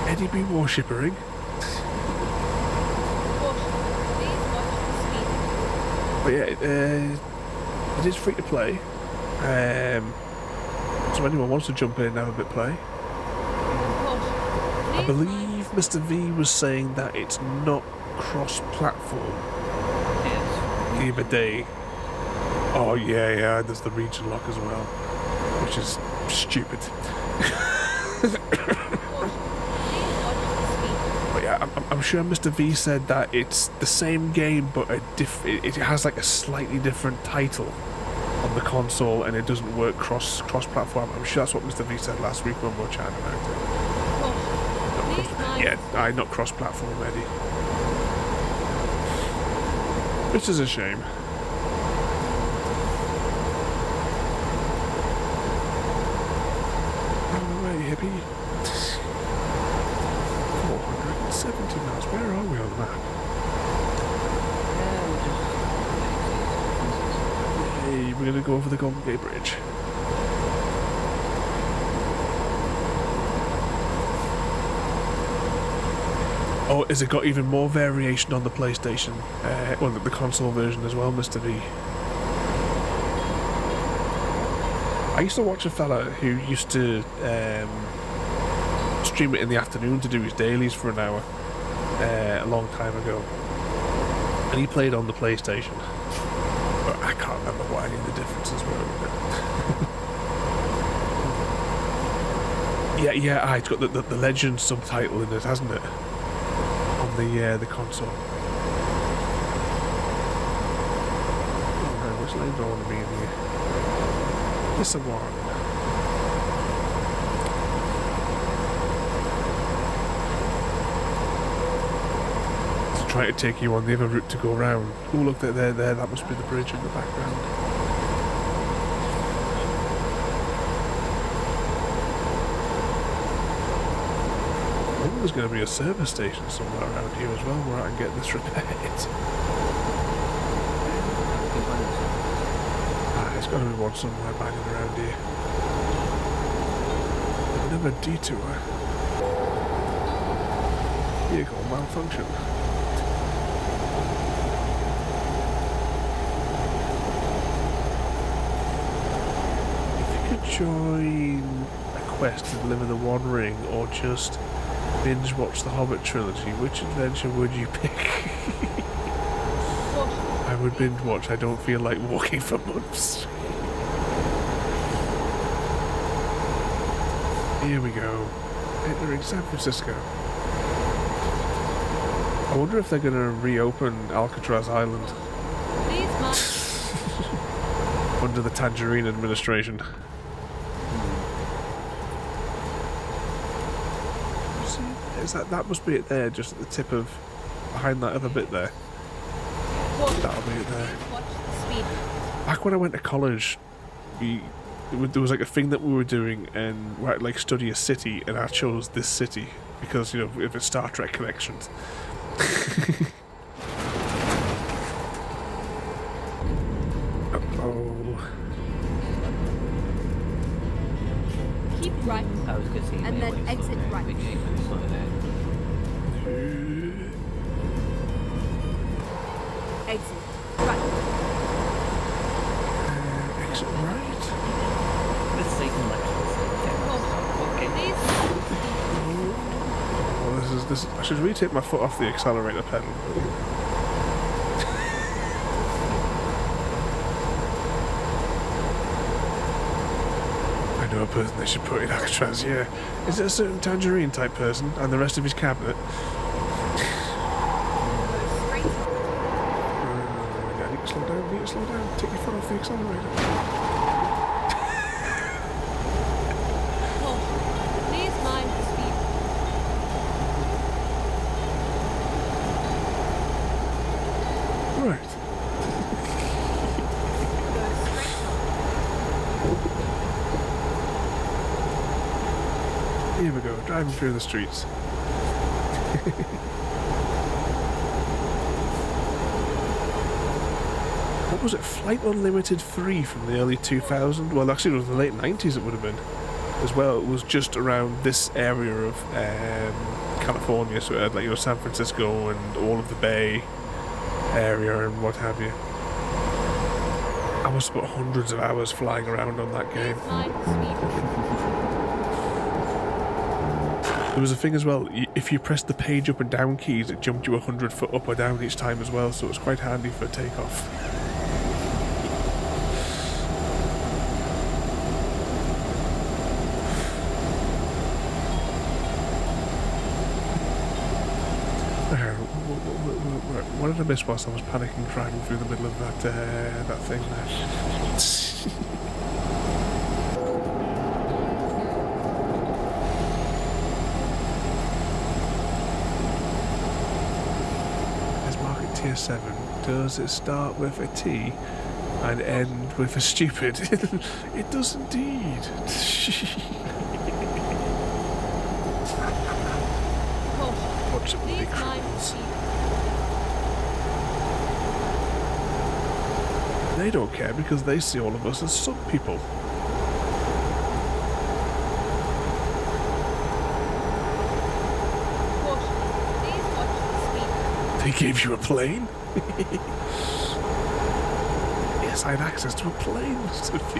Eddie be warshippering. Caution. Please watch the speed. But yeah, it is free to play. So anyone wants to jump in and have a bit play. Caution. I believe Mr. V was saying that it's not cross-platform. Yes. Either day. Oh yeah, there's the region lock as well, which is stupid. But yeah, I'm sure Mr. V said that it's the same game, but it has like a slightly different title on the console, and it doesn't work cross-platform. I'm sure that's what Mr. V said last week when we were chatting about it. Yeah, not cross-platform, Eddie. Which is a shame. Hippie. 470 miles. Where are we on the map? Hey, we're gonna go over the Golden Gate Bridge. Oh, has it got even more variation on the PlayStation? Well, the console version as well, Mr. V. I used to watch a fella who used to stream it in the afternoon to do his dailies for an hour a long time ago, and he played on the PlayStation, but I can't remember what any of the differences were with it. Yeah, it's got the Legend subtitle in it, hasn't it, on the console. Alright, which lane do I want to be in here? This one. To try to take you on the other route to go around. Oh look, there, that must be the bridge in the background. I think there's going to be a service station somewhere around here as well where I can get this repaired. There's got to be one somewhere banging around here. Another detour. Vehicle malfunction. If you could join a quest to deliver the One Ring or just binge watch the Hobbit trilogy, which adventure would you pick? I would binge watch. I don't feel like walking for months. Here we go. Entering San Francisco. I wonder if they're going to reopen Alcatraz Island Please, Mom. under the Tangerine administration. See, is that must be it there, just at the tip of behind that other bit there. That'll be it there. Watch the speed. Back when I went to college, there was like a thing that we were doing, and we had to like study a city, and I chose this city because, you know, of its Star Trek connections. Uh-oh. Keep right. I was gonna say, And then wait, exit slow down, right. wait, slow down. Exit right. Exit right. This is even like okay. Please. Well, this is. I should really take my foot off the accelerator pedal. I know a person they should put in Alcatraz. Yeah, is it a certain Tangerine type person and the rest of his cabinet? Straight. I need to slow down. Need to slow down. Take your foot off the accelerator. Hold. Please mind the speed. Right. Go straight on. Here we go. Driving through the streets. What was it? Flight Unlimited 3 from the early 2000s? Well, actually, it was the late 90s. It would have been as well. It was just around this area of California, so it had, like, you know, San Francisco and all of the Bay area and what have you. I must have put hundreds of hours flying around on that game. Please mind the speed. There was a thing as well, if you pressed the page up and down keys, it jumped you 100 foot up or down each time as well, so it was quite handy for takeoff. What did I miss whilst I was panicking driving through the middle of that thing there? Let's mark it tier 7. Does it start with a T and end with a stupid? It does indeed. Hold. Watch it, bloody Please mind the criminals. speed. They don't care because they see all of us as sub people. Caution. Please watch the speed. They gave you a plane? Yes, I had access to a plane, Sophie.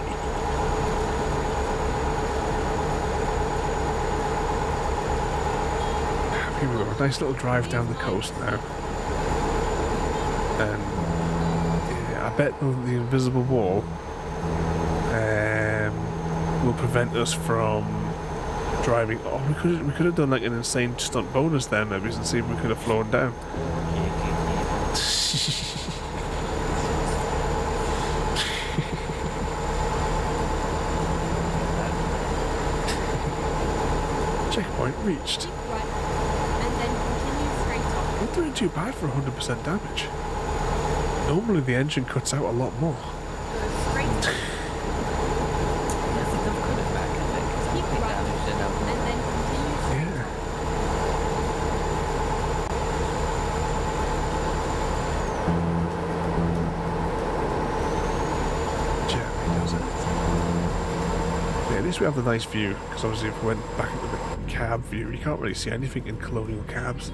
Here we go, a nice little drive down the coast now. And yeah, I bet the invisible wall will prevent us from driving. Oh, we could have done like an insane stunt bonus there maybe and see if we could have flown down. Checkpoint reached. Keep right. And then continue straight on. Not doing too bad for 100% damage. Normally the engine cuts out a lot more. Go straight on. I think I'm kind of back in there because Keep I'm right. damaged and And then continue straight Yeah. Jeremy does it. Yeah, at least we have the nice view, because obviously if we went back into the cab view, you can't really see anything in colonial cabs.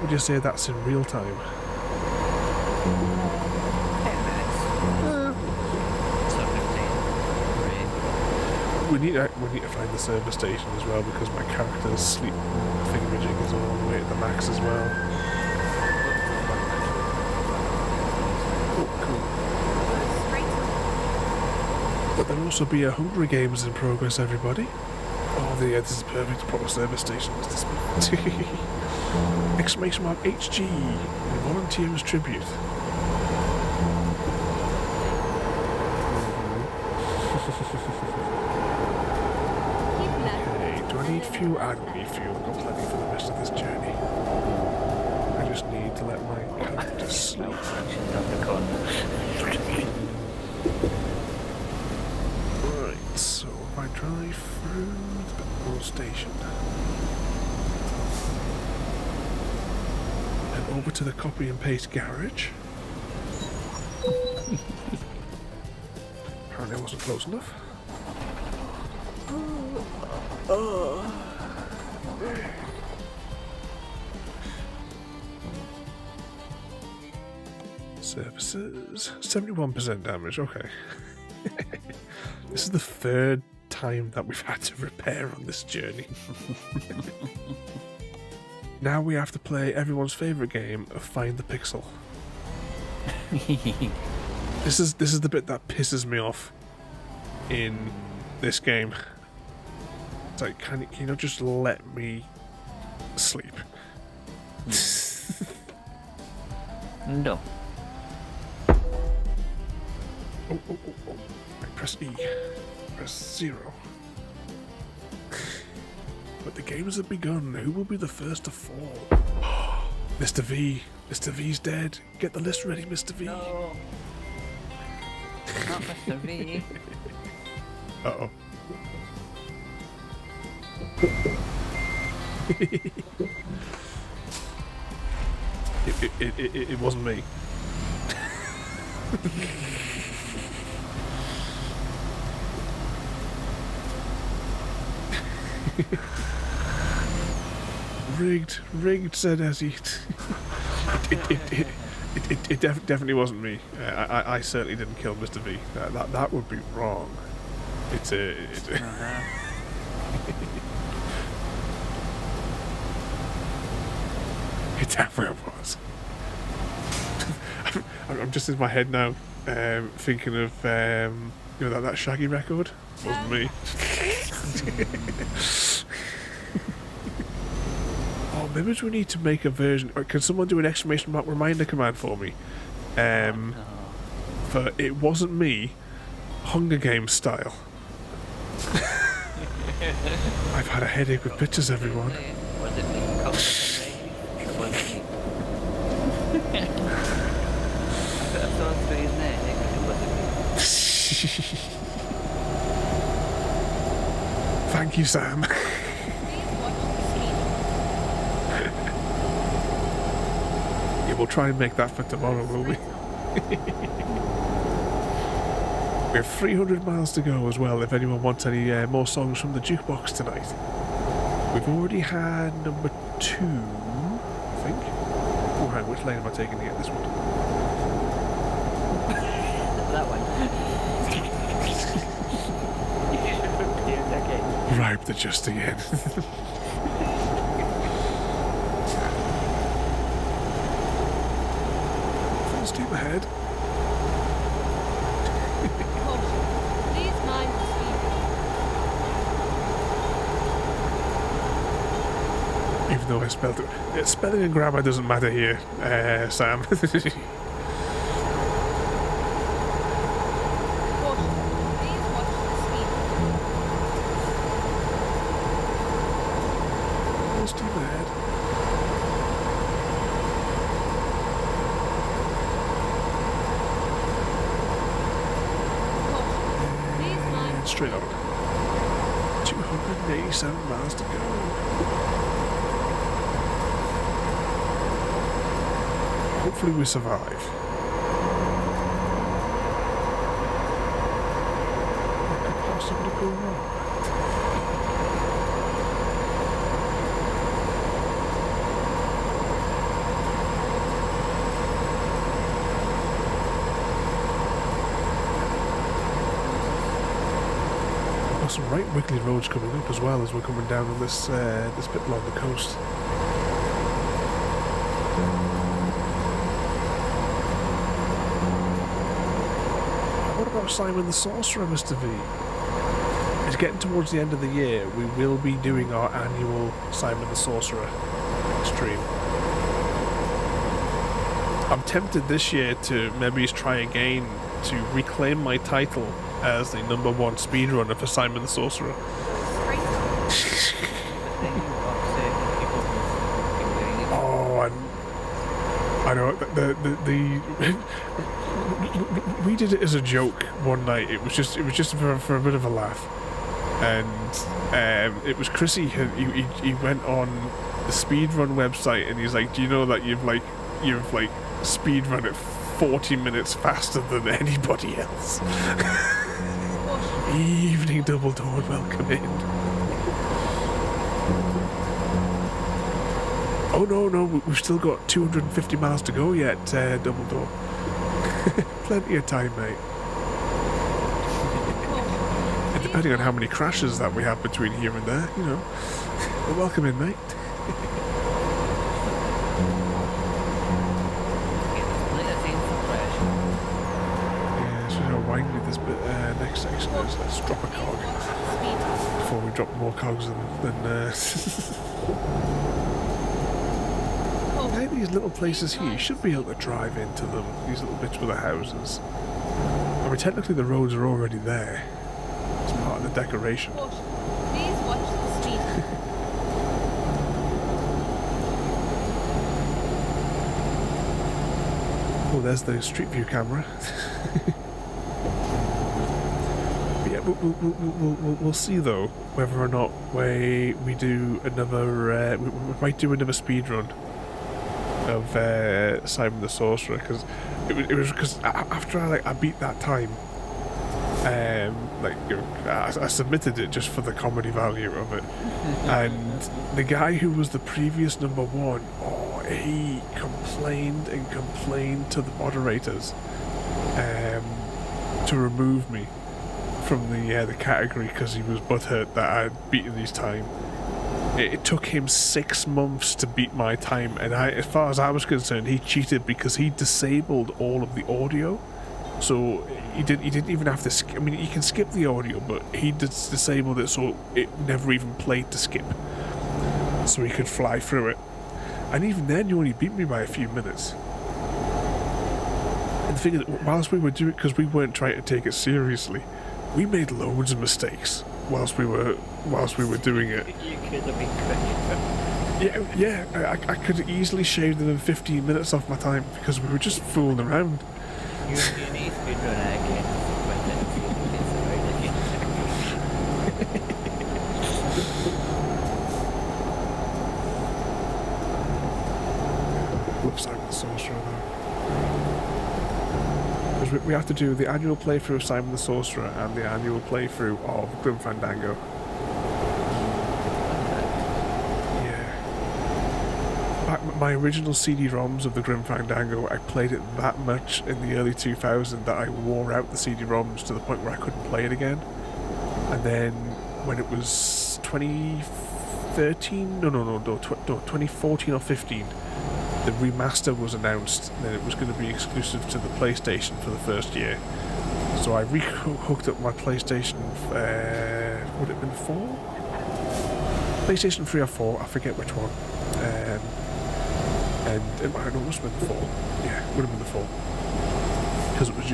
would you say that's in real time? 10 minutes. So 15. We need to find the service station as well because my character's sleep thingamajig is all the way at the max as well. Oh, cool. But there'll also be a Hungry Games in progress, everybody. Oh, yeah, this is perfect. Proper service station. Exclamation mark HG. Volunteers tribute. Okay, do I need fuel? I don't need fuel. I've got plenty for the rest of this journey. I just need to let my character sleep. Right, so if I drive through the petrol station and over to the copy and paste garage. Apparently I wasn't close enough. Services, 71% damage, okay. This is the third time that we've had to repair on this journey. Now we have to play everyone's favourite game of Find the Pixel. This is the bit that pisses me off in this game. It's like, can you not just let me sleep? No. Oh. Right, press E. Press 0. But the games have begun. Who will be the first to fall? Mr. V. Mr. V's dead. Get the list ready, Mr. V. No. Not Mr. V. Uh-oh. It wasn't me. Rigged, said Ezzy. It definitely wasn't me. I certainly didn't kill Mr. V. That would be wrong. It definitely was. I'm just in my head now, thinking of that Shaggy record. Wasn't me. Oh, maybe we need to make a version. Or can someone do an exclamation mark reminder command for me? For it wasn't me, Hunger Games style. I've had a headache with pictures, everyone. Was it me? Was it me? I saw through his name. It wasn't me. Thank you, Sam. Yeah, we'll try and make that for tomorrow, will we? We have 300 miles to go as well, if anyone wants any more songs from the jukebox tonight. We've already had number 2, I think. Oh, hang on, which lane am I taking to get this one? That one. Ripe the just again. Full steam ahead. Please mind the speed. Even though I spelled it. Spelling and grammar doesn't matter here, Sam. Caution. Please watch the speed. Full steam ahead. Caution. Please mind. Straight on. 287 miles to go. Hopefully we survive. What could possibly go wrong? some right wiggly roads coming up as well as we're coming down on this this bit along the coast. What about Simon the Sorcerer, Mr. V? It's getting towards the end of the year. We will be doing our annual Simon the Sorcerer stream. I'm tempted this year to maybe try again to reclaim my title as the #1 speedrunner for Simon the Sorcerer. Oh, I know we did it as a joke one night. It was just for a bit of a laugh, and it was Chrissy. He went on the speedrun website and he's like, "Do you know that you've speedrun it 40 minutes faster than anybody else?" Evening double door, welcome in. Oh no, we've still got 250 miles to go yet, double door. Plenty of time, mate. And depending on how many crashes that we have between here and there, you know. But welcome in, mate. This bit, next section is let's drop a cog before we drop more cogs than Hey, these little places here, you should be able to drive into them, these little bits with the houses. I mean, technically the roads are already there. It's part of the decoration. Please watch the speed. Oh, there's the street view camera. We'll see though whether or not we do another. We might do another speed run of Simon the Sorcerer because it was because after I beat that time, I submitted it just for the comedy value of it, and the guy who was the previous #1, he complained and complained to the moderators to remove me from the category because he was butthurt that I had beaten his time. It took him 6 months to beat my time, and as far as I was concerned, he cheated because he disabled all of the audio. So he didn't even have to skip. I mean, you can skip the audio, but he disabled it so it never even played to skip, so he could fly through it. And even then, you only beat me by a few minutes. And the thing is, whilst we were doing it, because we weren't trying to take it seriously, we made loads of mistakes whilst we were doing it. You could have been quick. Yeah, I could have easily shaved them 15 minutes off my time because we were just fooling around. You need speedrunner again. Love Simon the Sorcerer though. Because we have to do the annual playthrough of Simon the Sorcerer and the annual playthrough of Grim Fandango. My original CD-ROMs of the Grim Fandango, I played it that much in the early 2000s that I wore out the CD-ROMs to the point where I couldn't play it again. And then when it was 2013, 2014 or 15, the remaster was announced that it was going to be exclusive to the PlayStation for the first year. So I hooked up my PlayStation, would it have been 4? PlayStation 3 or 4, I forget which one. And it must have been the 4. Yeah, it would have been the 4. Because it was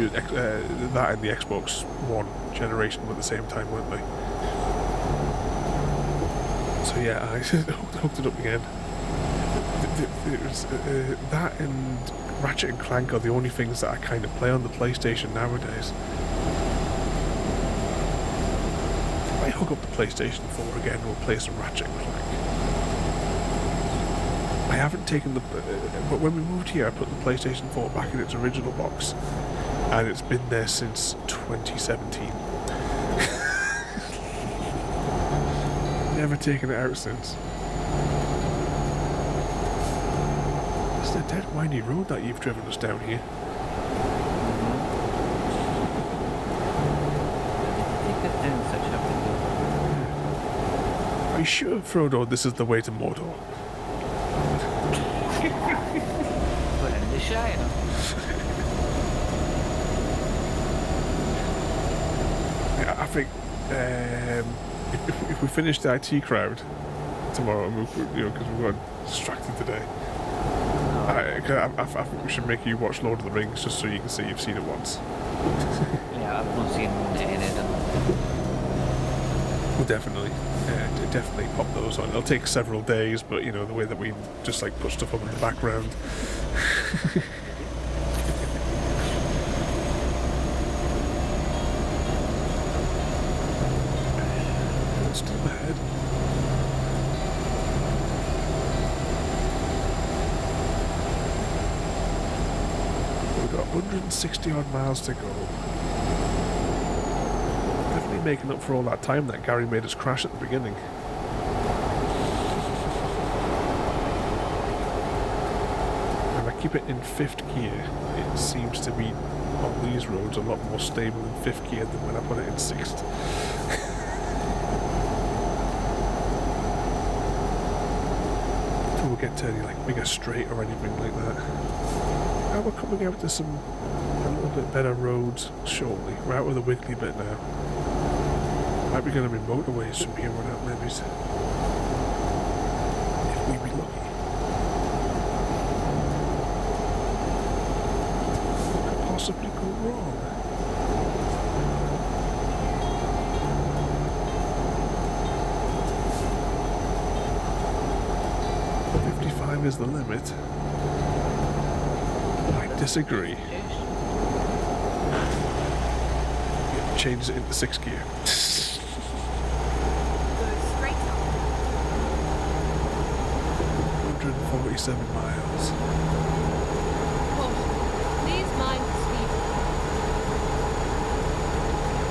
that and the Xbox One generation were at the same time, weren't they? So yeah, I hooked it up again. It was, that and Ratchet and Clank are the only things that I kind of play on the PlayStation nowadays. If I hook up the PlayStation 4 again, we'll play some Ratchet and Clank. I haven't taken the... but when we moved here, I put the PlayStation 4 back in its original box, and it's been there since 2017. Never taken it out since. It's a dead windy road that you've driven us down here. I think that down such a you sure, Frodo, this is the way to Mordor? We're in the Shire. Yeah, I think if we finish the IT crowd tomorrow, because we got distracted today, I think we should make you watch Lord of the Rings just so you can see you've seen it once. Yeah, I've not seen any of them. Well, definitely pop those on. It'll take several days, but the way that we just like put stuff up in the background. Still ahead. We've got 160 odd miles to go. Definitely making up for all that time that Gary made us crash at the beginning. If I keep it in 5th gear, it seems to be on these roads a lot more stable in 5th gear than when I put it in 6th. We'll get to any like bigger straight or anything like that. Now we're coming out to a little bit better roads shortly. We're out with the wiggly bit now. Might be going to be motorways from here on out, maybe. If we be lucky. What could possibly go wrong? Is the limit. I disagree. Changes it into 6th gear. Go straight up. 147 miles. Caution. Please mind the speed.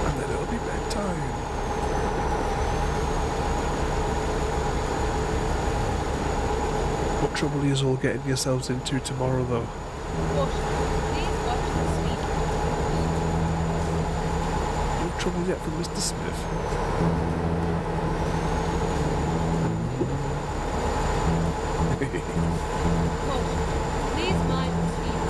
And then it'll be bedtime. What trouble are you all getting yourselves into tomorrow, though? Caution. Please watch the speed. No trouble yet from Mr. Smith? Caution. Please mind the speed.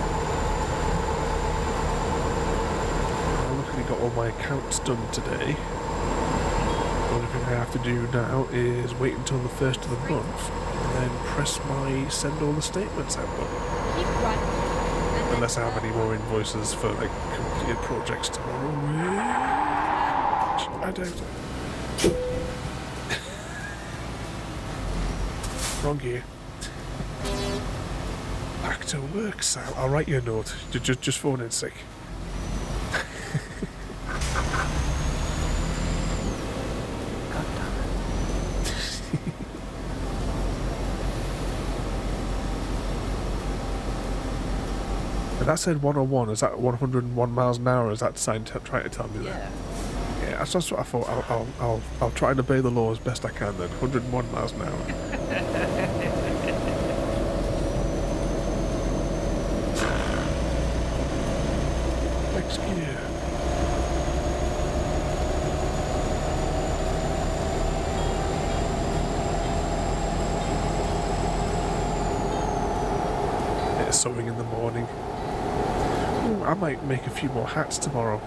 I luckily got all my accounts done today. The only thing I have to do now is wait until the 1st of the month and then press my send all the statements out button. Keep right. And then Unless I have any more invoices for like completed projects tomorrow. I doubt it. Wrong gear. Back to work, Sal. I'll write you a note. Just phone in sick. But that said 101, is that 101 miles an hour? Is that sign trying to tell me that? Yeah, that's what I thought. I'll try and obey the law as best I can then. 101 miles an hour. Next gear. It's sewing in the morning. Ooh, I might make a few more hats tomorrow.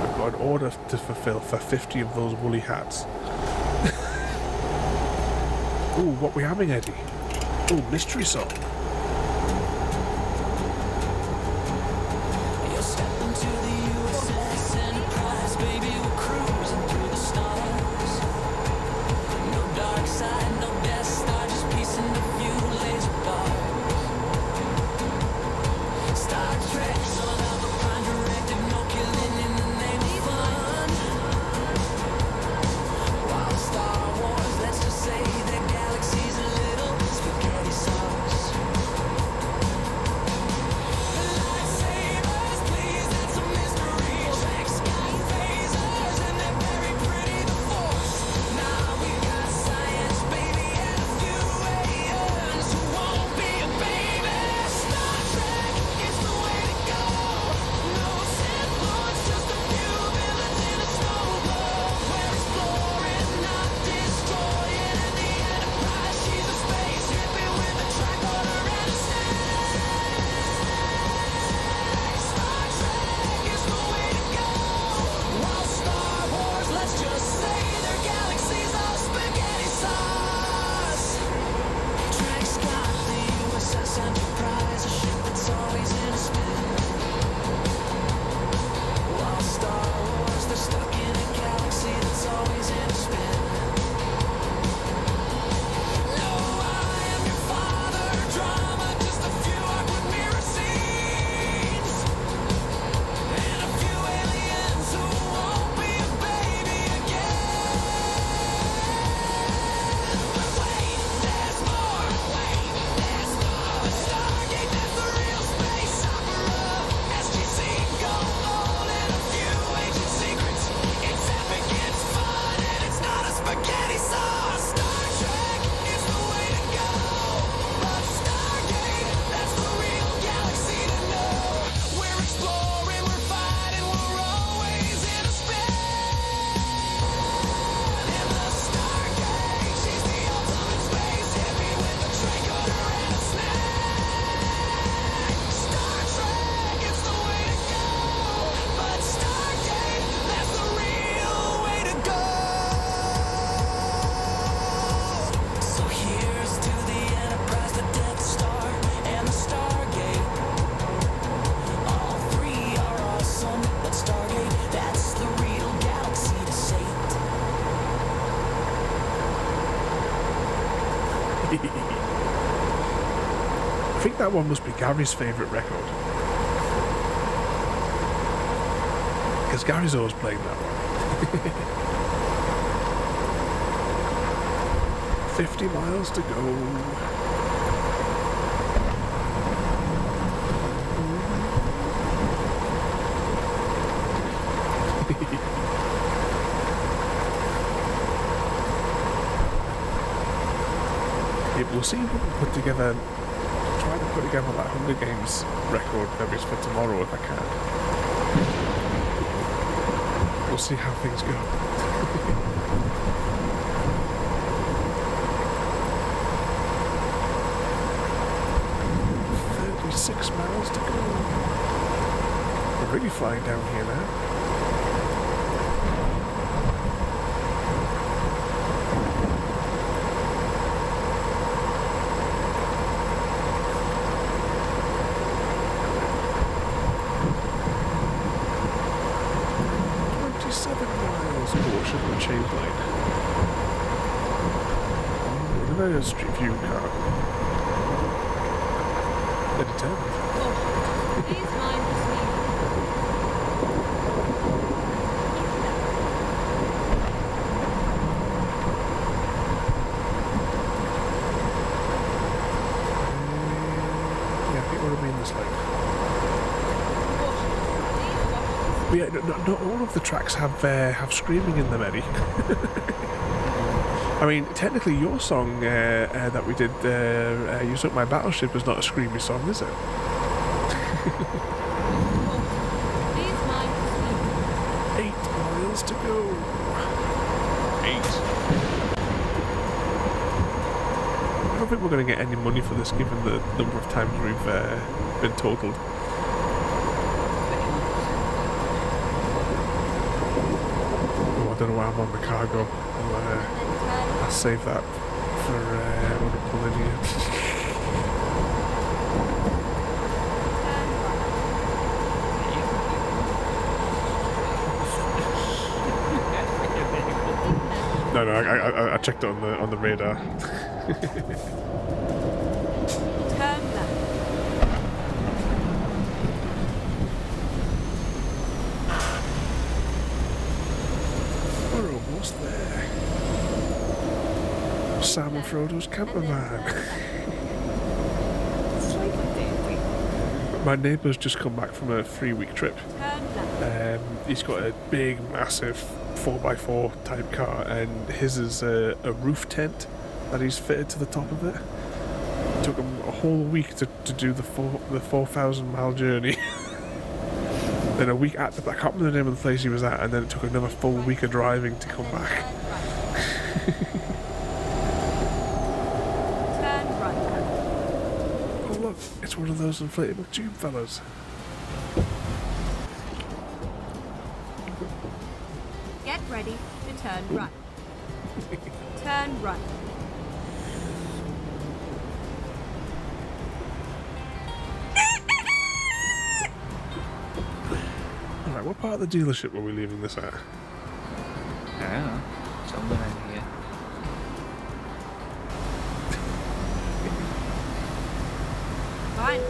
I've got an order to fulfill for 50 of those woolly hats. Ooh, what we having, Eddie? Ooh, mystery song. You step into the USS Enterprise, baby, we're cruising through the stars. No dark side, no Death Star, just peace and a few laser bars. Star Trek, son of a prime directive, no killing in the name of fun. While Star Wars, let's just say that galaxy's a little spaghetti sauce. I think that one must be Gary's favourite record. Because Gary's always playing that one. 50 miles to go. We'll see if we can put together, try to put together that Hunger Games record maybe for tomorrow if I can. We'll see how things go. 36 miles to go. We're really flying down here now. Change lane. Another street view car. They're determined. Please mind the speed. Yeah, I think we're in this lane. But yeah, not all of the tracks have screaming in them, Eddie. I mean, technically, your song that we did, "You Sunk My Battleship," is not a screamy song, is it? Please mind the speed. 8 miles to go. 8. I don't think we're going to get any money for this, given the number of times we've been totaled. I don't know why I'm on the cargo. I'll save that for when I'm pulling in. No, I checked it on the radar. Turn left. We're almost there. Sam and Frodo's camper van. My neighbour's just come back from a 3-week trip. Turn left. He's got a big, massive 4x4 type car, and his is a roof tent that he's fitted to the top of it. It took him a whole week to do the 4,000 mile journey. Then a week after, I can't remember the name of the place he was at, and then it took another full week of driving to come back. Turn right. Oh look, it's one of those inflatable tube fellas. Get ready to turn right. Turn right. Alright, what part of the dealership were we leaving this at? I don't know. Somewhere in here. Fine.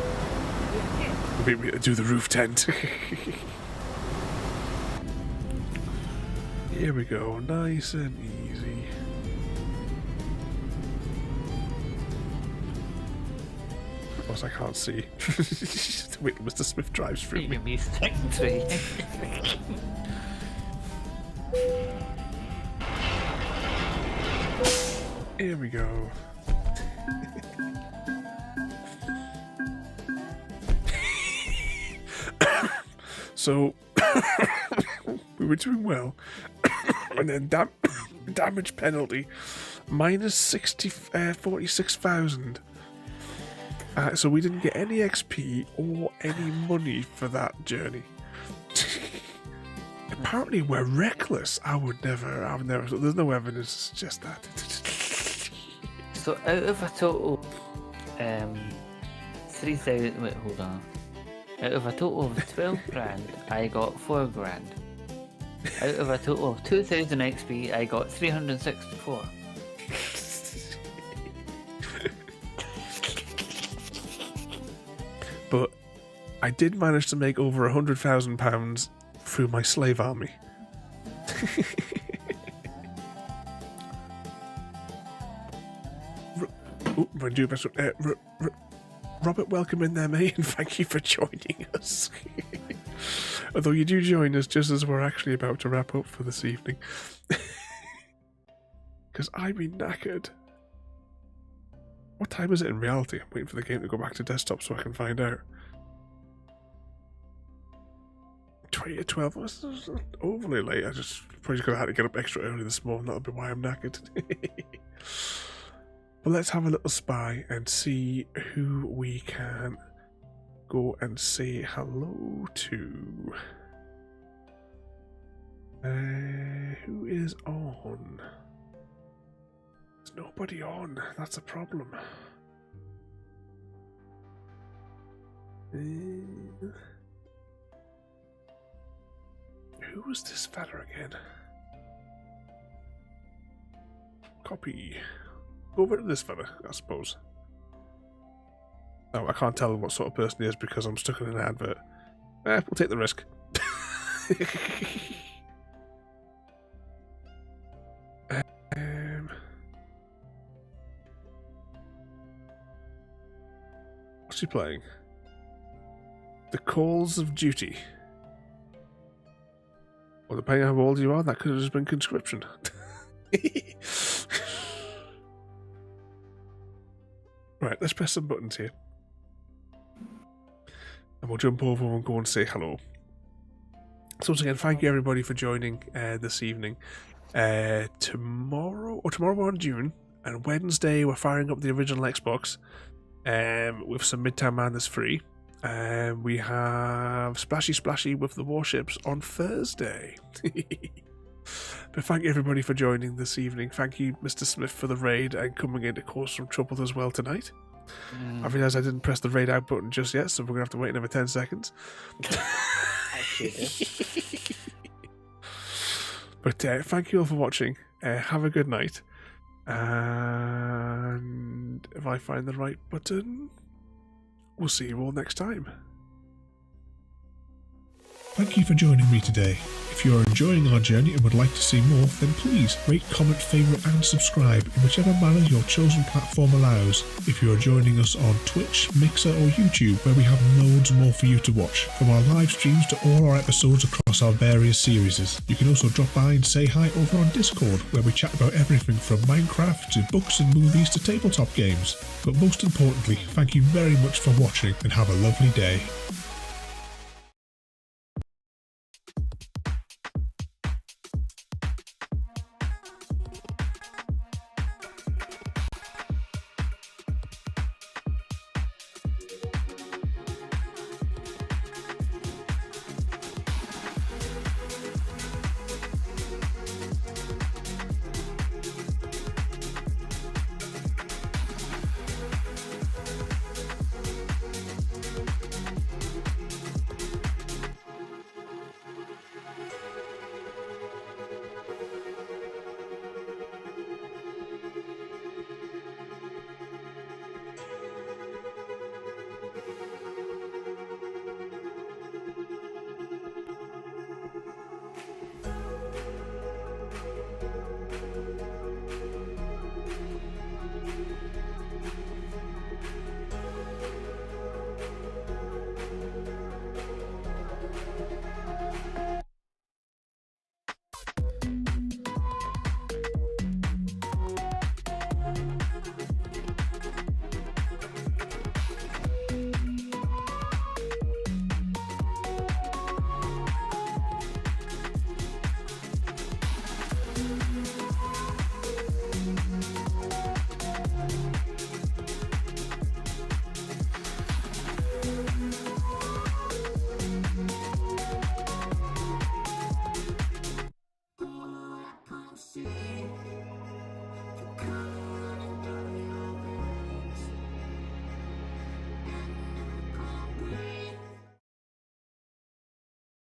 Yeah. We do the roof tent. Here we go, nice and easy. Of course I can't see. Wait, Mr. Smith drives through me. You me second tree. Here we go. So we were doing well, and then damage penalty minus 46,000. So we didn't get any XP or any money for that journey. Apparently we're reckless. I've never. There's no evidence to suggest that. So out of a total 3,000. Wait, hold on. Out of a total of 12 grand, I got 4 grand. Out of a total of 2,000 XP, I got 364. but I did manage to make over £100,000 through my slave army. Robert, welcome in there, mate, and thank you for joining us. Although you do join us just as we're actually about to wrap up for this evening. Because I've been knackered. What time is it in reality? I'm waiting for the game to go back to desktop so I can find out. 20 to 12. Was overly late. I just probably could have had to get up extra early this morning. That'll be why I'm knackered. But let's have a little spy and see who we can go and say hello to. Who is on? There's nobody on. That's a problem. Who was this fella again? Copy. Go over to this fella, I suppose. Oh, I can't tell what sort of person he is because I'm stuck in an advert. We'll take the risk. What's he playing? The Calls of Duty. Well, depending on how old you are, that could have just been conscription. Right, let's press some buttons here. And we'll jump over and go and say hello. So once again, thank you everybody for joining this evening. Tomorrow on June, and Wednesday we're firing up the original Xbox with some Midtown Madness free. We have Splashy with the Warships on Thursday. But thank you everybody for joining this evening. Thank you, Mr. Smith, for the raid and coming in to cause some trouble as well tonight. I realised I didn't press the raid out button just yet, so we're going to have to wait another 10 seconds. But thank you all for watching. Have a good night. And if I find the right button, we'll see you all next time. Thank you for joining me today. If you are enjoying our journey and would like to see more, then please rate, comment, favourite and subscribe in whichever manner your chosen platform allows. If you are joining us on Twitch, Mixer or YouTube, where we have loads more for you to watch, from our live streams to all our episodes across our various series. You can also drop by and say hi over on Discord, where we chat about everything from Minecraft to books and movies to tabletop games. But most importantly, thank you very much for watching and have a lovely day.